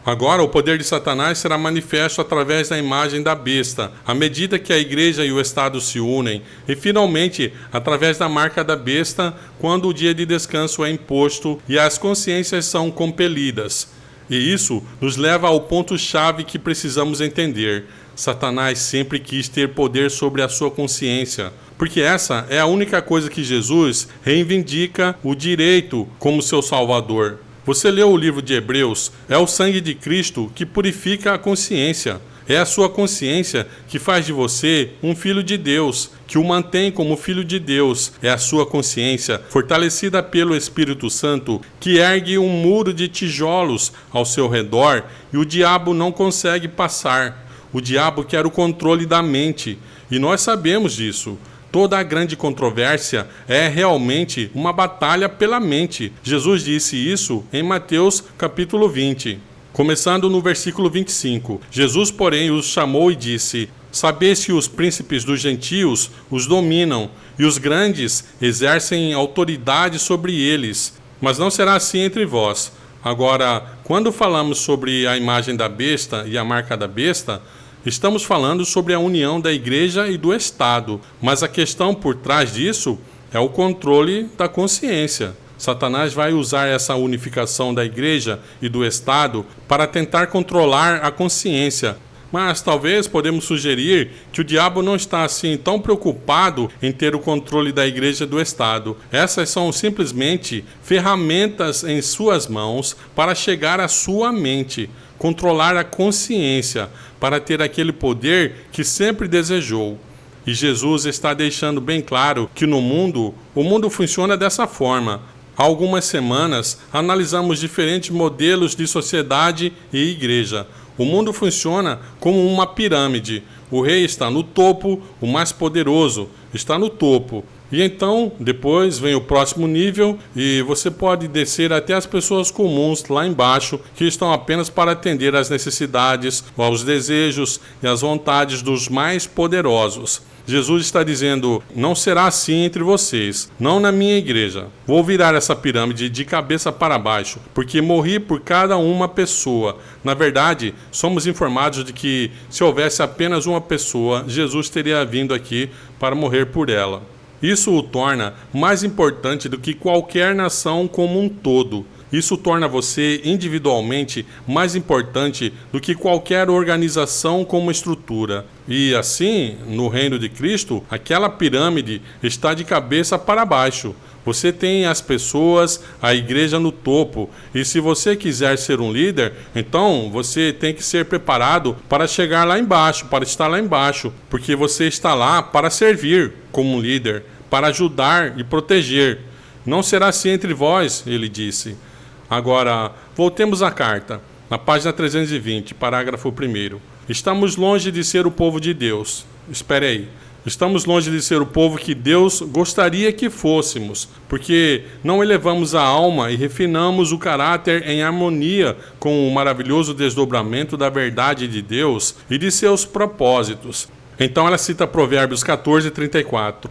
Agora, o poder de Satanás será manifesto através da imagem da besta, à medida que a igreja e o Estado se unem, e finalmente, através da marca da besta, quando o dia de descanso é imposto e as consciências são compelidas. E isso nos leva ao ponto-chave que precisamos entender. Satanás sempre quis ter poder sobre a sua consciência, porque essa é a única coisa que Jesus reivindica o direito como seu Salvador. Você leu o livro de Hebreus? É o sangue de Cristo que purifica a consciência. É a sua consciência que faz de você um filho de Deus, que o mantém como filho de Deus. É a sua consciência, fortalecida pelo Espírito Santo, que ergue um muro de tijolos ao seu redor e o diabo não consegue passar. O diabo quer o controle da mente, e nós sabemos disso. Toda a grande controvérsia é realmente uma batalha pela mente. Jesus disse isso em Mateus capítulo 20. Começando no versículo 25. Jesus, porém, os chamou e disse: Saber se os príncipes dos gentios os dominam e os grandes exercem autoridade sobre eles, mas não será assim entre vós. Agora, quando falamos sobre a imagem da besta e a marca da besta, estamos falando sobre a união da igreja e do Estado, mas a questão por trás disso é o controle da consciência. Satanás vai usar essa unificação da igreja e do Estado para tentar controlar a consciência. Mas talvez podemos sugerir que o diabo não está assim tão preocupado em ter o controle da igreja e do Estado. Essas são simplesmente ferramentas em suas mãos para chegar à sua mente, controlar a consciência, para ter aquele poder que sempre desejou. E Jesus está deixando bem claro que no mundo, o mundo funciona dessa forma. Há algumas semanas, analisamos diferentes modelos de sociedade e igreja. O mundo funciona como uma pirâmide. O rei está no topo, o mais poderoso está no topo. E então, depois vem o próximo nível e você pode descer até as pessoas comuns lá embaixo, que estão apenas para atender às necessidades, aos desejos e às vontades dos mais poderosos. Jesus está dizendo, não será assim entre vocês, não na minha igreja. Vou virar essa pirâmide de cabeça para baixo, porque morri por cada uma pessoa. Na verdade, somos informados de que se houvesse apenas uma pessoa, Jesus teria vindo aqui para morrer por ela. Isso o torna mais importante do que qualquer nação como um todo. Isso torna você individualmente mais importante do que qualquer organização como estrutura. E assim, no reino de Cristo, aquela pirâmide está de cabeça para baixo. Você tem as pessoas, a igreja no topo. E se você quiser ser um líder, então você tem que ser preparado para chegar lá embaixo, para estar lá embaixo. Porque você está lá para servir como um líder, para ajudar e proteger. Não será assim entre vós, ele disse. Agora, voltemos à carta. Na página 320, parágrafo 1º. Estamos longe de ser o povo de Deus. Espere aí. Estamos longe de ser o povo que Deus gostaria que fôssemos, porque não elevamos a alma e refinamos o caráter em harmonia com o maravilhoso desdobramento da verdade de Deus e de seus propósitos. Então ela cita Provérbios 14:34.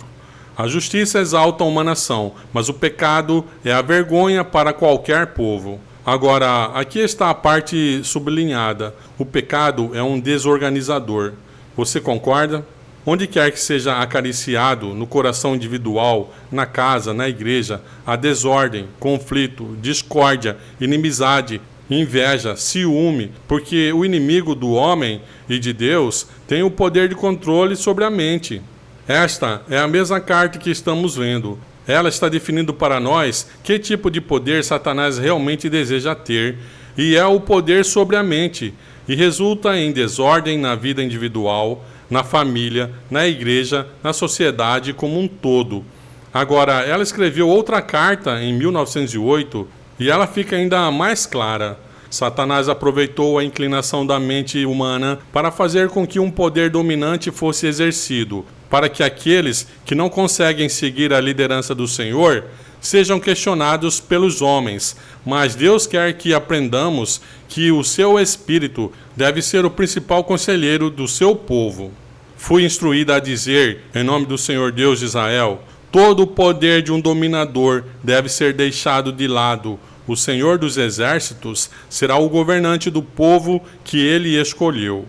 A justiça exalta uma nação, mas o pecado é a vergonha para qualquer povo. Agora, aqui está a parte sublinhada. O pecado é um desorganizador. Você concorda? Onde quer que seja acariciado, no coração individual, na casa, na igreja, há desordem, conflito, discórdia, inimizade, inveja, ciúme, porque o inimigo do homem e de Deus tem o poder de controle sobre a mente. Esta é a mesma carta que estamos vendo. Ela está definindo para nós que tipo de poder Satanás realmente deseja ter, e é o poder sobre a mente, e resulta em desordem na vida individual, na família, na igreja, na sociedade como um todo. Agora, ela escreveu outra carta em 1908, e ela fica ainda mais clara. Satanás aproveitou a inclinação da mente humana para fazer com que um poder dominante fosse exercido, para que aqueles que não conseguem seguir a liderança do Senhor sejam questionados pelos homens. Mas Deus quer que aprendamos que o seu Espírito deve ser o principal conselheiro do seu povo. Fui instruída a dizer, em nome do Senhor Deus de Israel, todo o poder de um dominador deve ser deixado de lado. O Senhor dos Exércitos será o governante do povo que ele escolheu.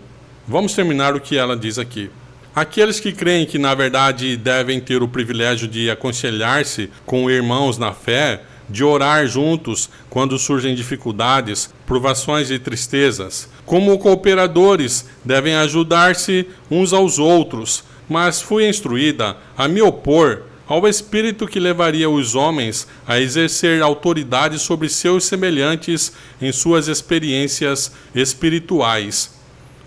Vamos terminar o que ela diz aqui. Aqueles que creem que, na verdade, devem ter o privilégio de aconselhar-se com irmãos na fé, de orar juntos quando surgem dificuldades, provações e tristezas. Como cooperadores, devem ajudar-se uns aos outros, mas fui instruída a me opor ao espírito que levaria os homens a exercer autoridade sobre seus semelhantes em suas experiências espirituais.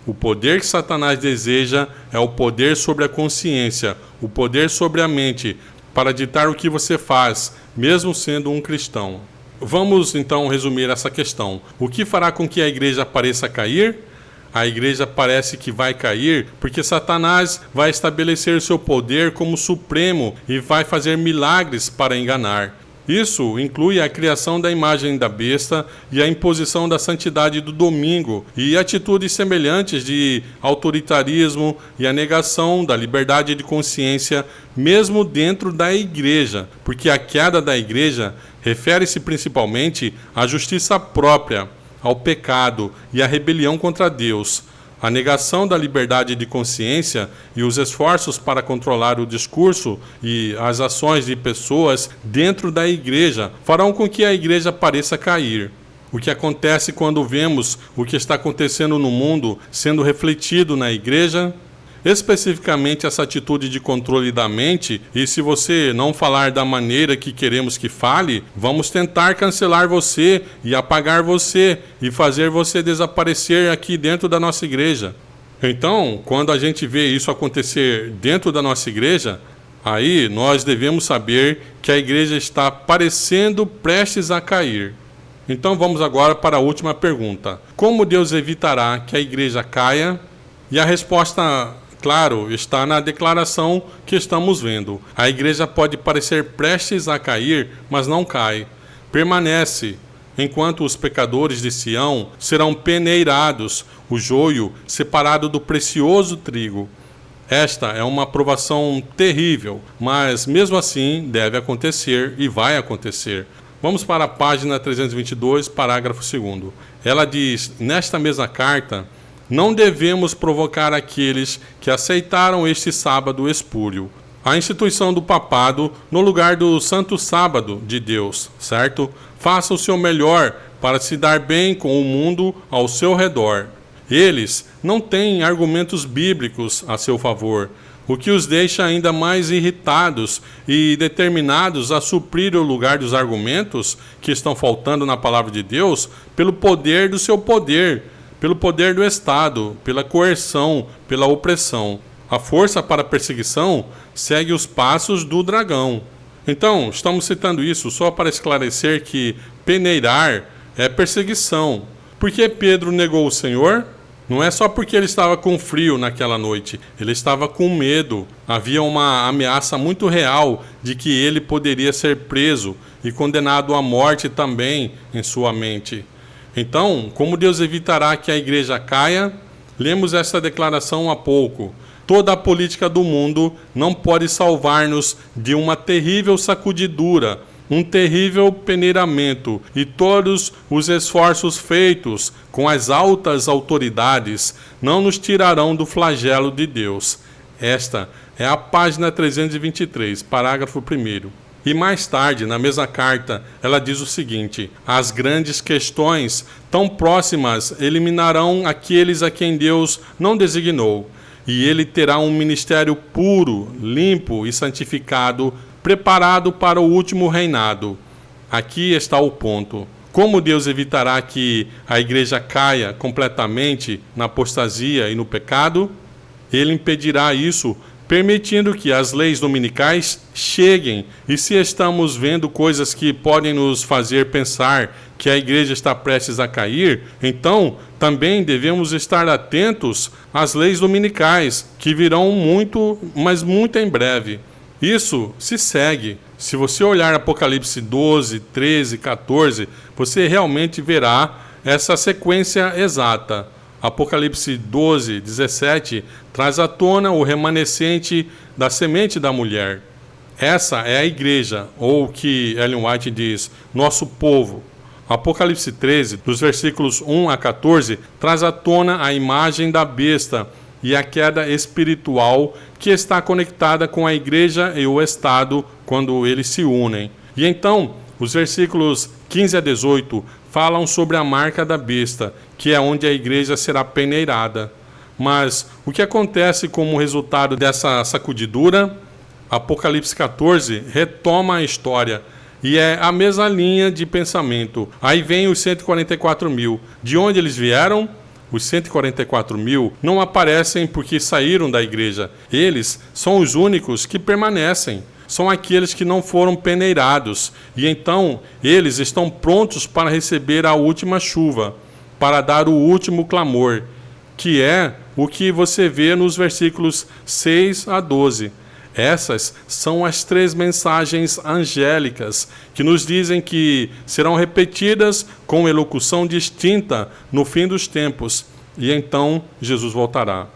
O poder que Satanás deseja é o poder sobre a consciência, o poder sobre a mente, para ditar o que você faz, mesmo sendo um cristão. Vamos então resumir essa questão. O que fará com que a igreja pareça cair? A igreja parece que vai cair porque Satanás vai estabelecer seu poder como supremo e vai fazer milagres para enganar. Isso inclui a criação da imagem da besta e a imposição da santidade do domingo e atitudes semelhantes de autoritarismo e a negação da liberdade de consciência mesmo dentro da igreja, porque a queda da igreja refere-se principalmente à justiça própria, ao pecado e à rebelião contra Deus. A negação da liberdade de consciência e os esforços para controlar o discurso e as ações de pessoas dentro da igreja farão com que a igreja pareça cair. O que acontece quando vemos o que está acontecendo no mundo sendo refletido na igreja? Especificamente essa atitude de controle da mente, e se você não falar da maneira que queremos que fale, vamos tentar cancelar você e apagar você e fazer você desaparecer aqui dentro da nossa igreja. Então, quando a gente vê isso acontecer dentro da nossa igreja, aí nós devemos saber que a igreja está parecendo prestes a cair. Então vamos agora para a última pergunta. Como Deus evitará que a igreja caia? E a resposta, claro, está na declaração que estamos vendo. A igreja pode parecer prestes a cair, mas não cai. Permanece, enquanto os pecadores de Sião serão peneirados, o joio separado do precioso trigo. Esta é uma provação terrível, mas mesmo assim deve acontecer e vai acontecer. Vamos para a página 322, parágrafo 2º. Ela diz, nesta mesma carta, não devemos provocar aqueles que aceitaram este sábado espúrio, a instituição do papado no lugar do santo sábado de Deus, certo? Faça o seu melhor para se dar bem com o mundo ao seu redor. Eles não têm argumentos bíblicos a seu favor, o que os deixa ainda mais irritados e determinados a suprir o lugar dos argumentos que estão faltando na palavra de Deus pelo poder do seu poder, pelo poder do Estado, pela coerção, pela opressão. A força para a perseguição segue os passos do dragão. Então, estamos citando isso só para esclarecer que peneirar é perseguição. Por que Pedro negou o Senhor? Não é só porque ele estava com frio naquela noite, ele estava com medo. Havia uma ameaça muito real de que ele poderia ser preso e condenado à morte também em sua mente. Então, como Deus evitará que a igreja caia? Lemos essa declaração há pouco. Toda a política do mundo não pode salvar-nos de uma terrível sacudidura, um terrível peneiramento, e todos os esforços feitos com as altas autoridades não nos tirarão do flagelo de Deus. Esta é a página 323, parágrafo 1º. E mais tarde, na mesma carta, ela diz o seguinte: as grandes questões tão próximas eliminarão aqueles a quem Deus não designou, e ele terá um ministério puro, limpo e santificado, preparado para o último reinado. Aqui está o ponto. Como Deus evitará que a igreja caia completamente na apostasia e no pecado? Ele impedirá isso permitindo que as leis dominicais cheguem. E se estamos vendo coisas que podem nos fazer pensar que a igreja está prestes a cair, então também devemos estar atentos às leis dominicais, que virão muito, mas muito em breve. Isso se segue. Se você olhar Apocalipse 12, 13, 14, você realmente verá essa sequência exata. Apocalipse 12, 17 traz à tona o remanescente da semente da mulher. Essa é a igreja, ou o que Ellen White diz, nosso povo. Apocalipse 13, dos versículos 1 a 14, traz à tona a imagem da besta e a queda espiritual que está conectada com a igreja e o Estado quando eles se unem. E então, os versículos 15 a 18 falam sobre a marca da besta, que é onde a igreja será peneirada. Mas o que acontece como resultado dessa sacudidura? Apocalipse 14 retoma a história e é a mesma linha de pensamento. Aí vem os 144 mil. De onde eles vieram? Os 144 mil não aparecem porque saíram da igreja. Eles são os únicos que permanecem. São aqueles que não foram peneirados. E então eles estão prontos para receber a última chuva, para dar o último clamor, que é o que você vê nos versículos 6 a 12. Essas são as 3 mensagens angélicas que nos dizem que serão repetidas com elocução distinta no fim dos tempos, e então Jesus voltará.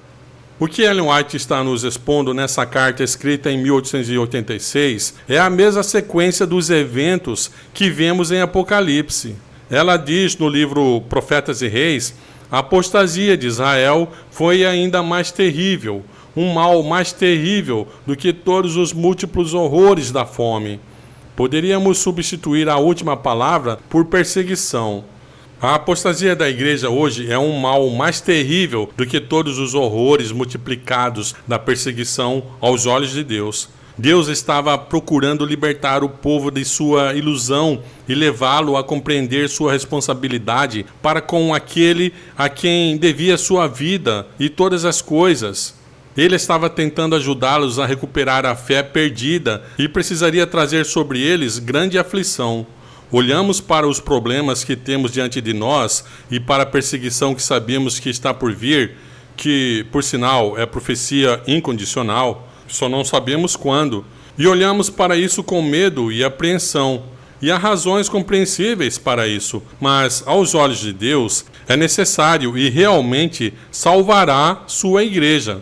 O que Ellen White está nos expondo nessa carta escrita em 1886 é a mesma sequência dos eventos que vemos em Apocalipse. Ela diz no livro Profetas e Reis: a apostasia de Israel foi ainda mais terrível, um mal mais terrível do que todos os múltiplos horrores da fome. Poderíamos substituir a última palavra por perseguição. A apostasia da igreja hoje é um mal mais terrível do que todos os horrores multiplicados da perseguição aos olhos de Deus. Deus estava procurando libertar o povo de sua ilusão e levá-lo a compreender sua responsabilidade para com aquele a quem devia sua vida e todas as coisas. Ele estava tentando ajudá-los a recuperar a fé perdida e precisaria trazer sobre eles grande aflição. Olhamos para os problemas que temos diante de nós e para a perseguição que sabemos que está por vir, que, por sinal, é profecia incondicional, só não sabemos quando. E olhamos para isso com medo e apreensão. E há razões compreensíveis para isso, mas, aos olhos de Deus, é necessário e realmente salvará sua igreja.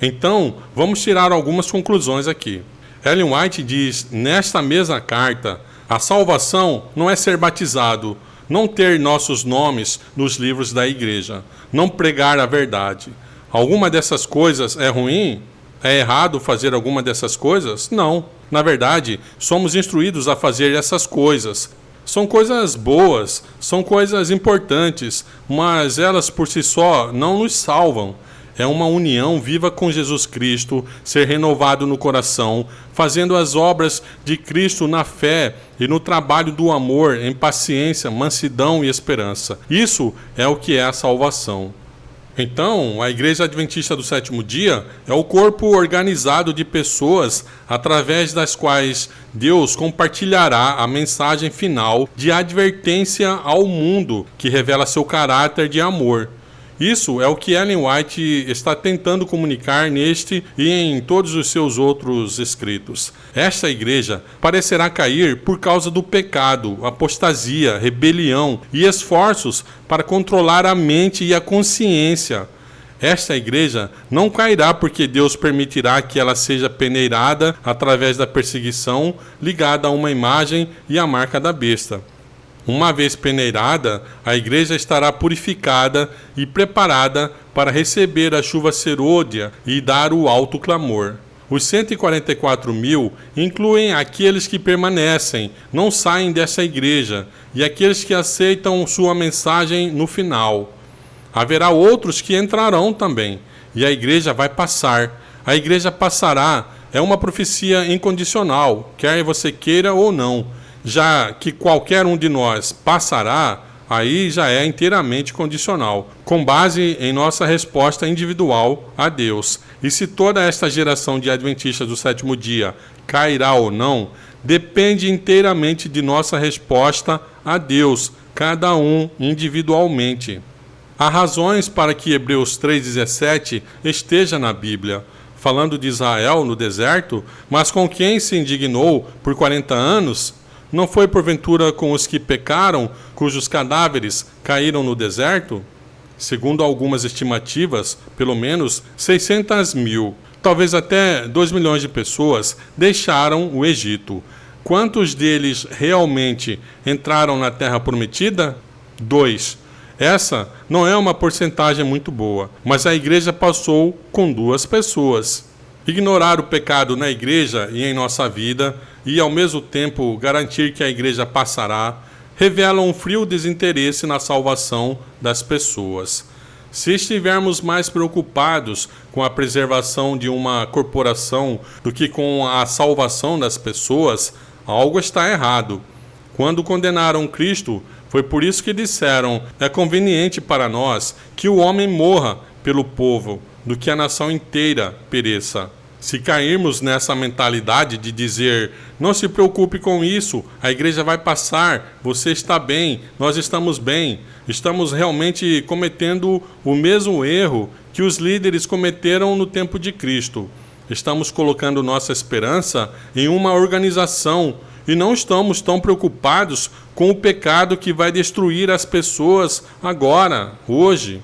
Então, vamos tirar algumas conclusões aqui. Ellen White diz nesta mesma carta: a salvação não é ser batizado, não ter nossos nomes nos livros da igreja, não pregar a verdade. Alguma dessas coisas é ruim? É errado fazer alguma dessas coisas? Não. Na verdade, somos instruídos a fazer essas coisas. São coisas boas, são coisas importantes, mas elas por si só não nos salvam. É uma união viva com Jesus Cristo, ser renovado no coração, fazendo as obras de Cristo na fé e no trabalho do amor, em paciência, mansidão e esperança. Isso é o que é a salvação. Então, a Igreja Adventista do Sétimo Dia é o corpo organizado de pessoas através das quais Deus compartilhará a mensagem final de advertência ao mundo, que revela seu caráter de amor. Isso é o que Ellen White está tentando comunicar neste e em todos os seus outros escritos. Esta igreja parecerá cair por causa do pecado, apostasia, rebelião e esforços para controlar a mente e a consciência. Esta igreja não cairá porque Deus permitirá que ela seja peneirada através da perseguição ligada a uma imagem e a marca da besta. Uma vez peneirada, a igreja estará purificada e preparada para receber a chuva serôdia e dar o alto clamor. Os 144.000 incluem aqueles que permanecem, não saem dessa igreja, e aqueles que aceitam sua mensagem no final. Haverá outros que entrarão também, e a igreja vai passar. A igreja passará é uma profecia incondicional, quer você queira ou não. Já que qualquer um de nós passará, aí já é inteiramente condicional, com base em nossa resposta individual a Deus. E se toda esta geração de adventistas do sétimo dia cairá ou não, depende inteiramente de nossa resposta a Deus, cada um individualmente. Há razões para que Hebreus 3,17 esteja na Bíblia, falando de Israel no deserto, mas com quem se indignou por 40 anos? Não foi porventura com os que pecaram, cujos cadáveres caíram no deserto? Segundo algumas estimativas, pelo menos 600.000, talvez até 2 milhões de pessoas deixaram o Egito. Quantos deles realmente entraram na Terra Prometida? 2. Essa não é uma porcentagem muito boa, mas a igreja passou com 2 pessoas. Ignorar o pecado na igreja e em nossa vida e, ao mesmo tempo, garantir que a igreja passará, revela um frio desinteresse na salvação das pessoas. Se estivermos mais preocupados com a preservação de uma corporação do que com a salvação das pessoas, algo está errado. Quando condenaram Cristo, foi por isso que disseram: é conveniente para nós que o homem morra pelo povo, do que a nação inteira pereça. Se cairmos nessa mentalidade de dizer, não se preocupe com isso, a igreja vai passar, você está bem, nós estamos bem, estamos realmente cometendo o mesmo erro que os líderes cometeram no tempo de Cristo. estamos colocando nossa esperança em uma organização e não estamos tão preocupados com o pecado que vai destruir as pessoas agora, hoje.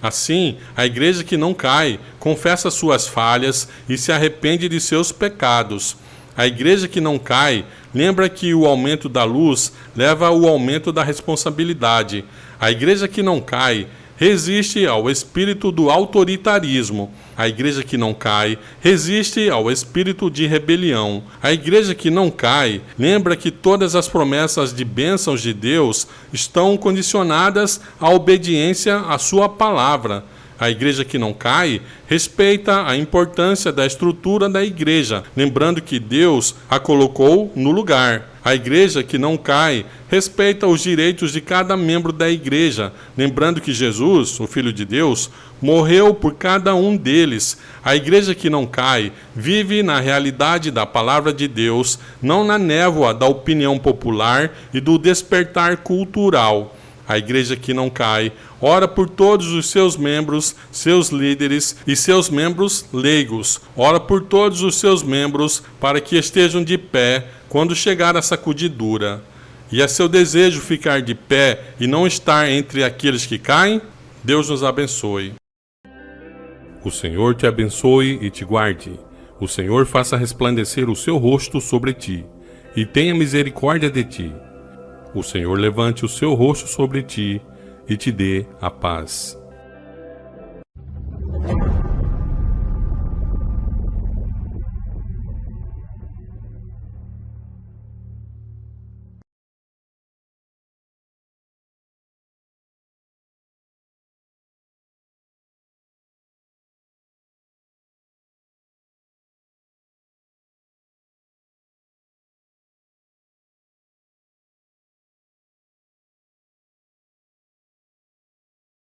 Assim, a igreja que não cai confessa suas falhas e se arrepende de seus pecados. A igreja que não cai lembra que o aumento da luz leva ao aumento da responsabilidade. A igreja que não cai resiste ao espírito do autoritarismo. A igreja que não cai resiste ao espírito de rebelião. A igreja que não cai lembra que todas as promessas de bênçãos de Deus estão condicionadas à obediência à sua palavra. A igreja que não cai respeita a importância da estrutura da igreja, lembrando que Deus a colocou no lugar. A igreja que não cai respeita os direitos de cada membro da igreja, lembrando que Jesus, o Filho de Deus, morreu por cada um deles. A igreja que não cai vive na realidade da palavra de Deus, não na névoa da opinião popular e do despertar cultural. A igreja que não cai ora por todos os seus membros, seus líderes e seus membros leigos. Ora por todos os seus membros para que estejam de pé quando chegar a sacudidura. E é seu desejo ficar de pé e não estar entre aqueles que caem? Deus nos abençoe. O Senhor te abençoe e te guarde. O Senhor faça resplandecer o seu rosto sobre ti e tenha misericórdia de ti. O Senhor levante o seu rosto sobre ti e te dê a paz.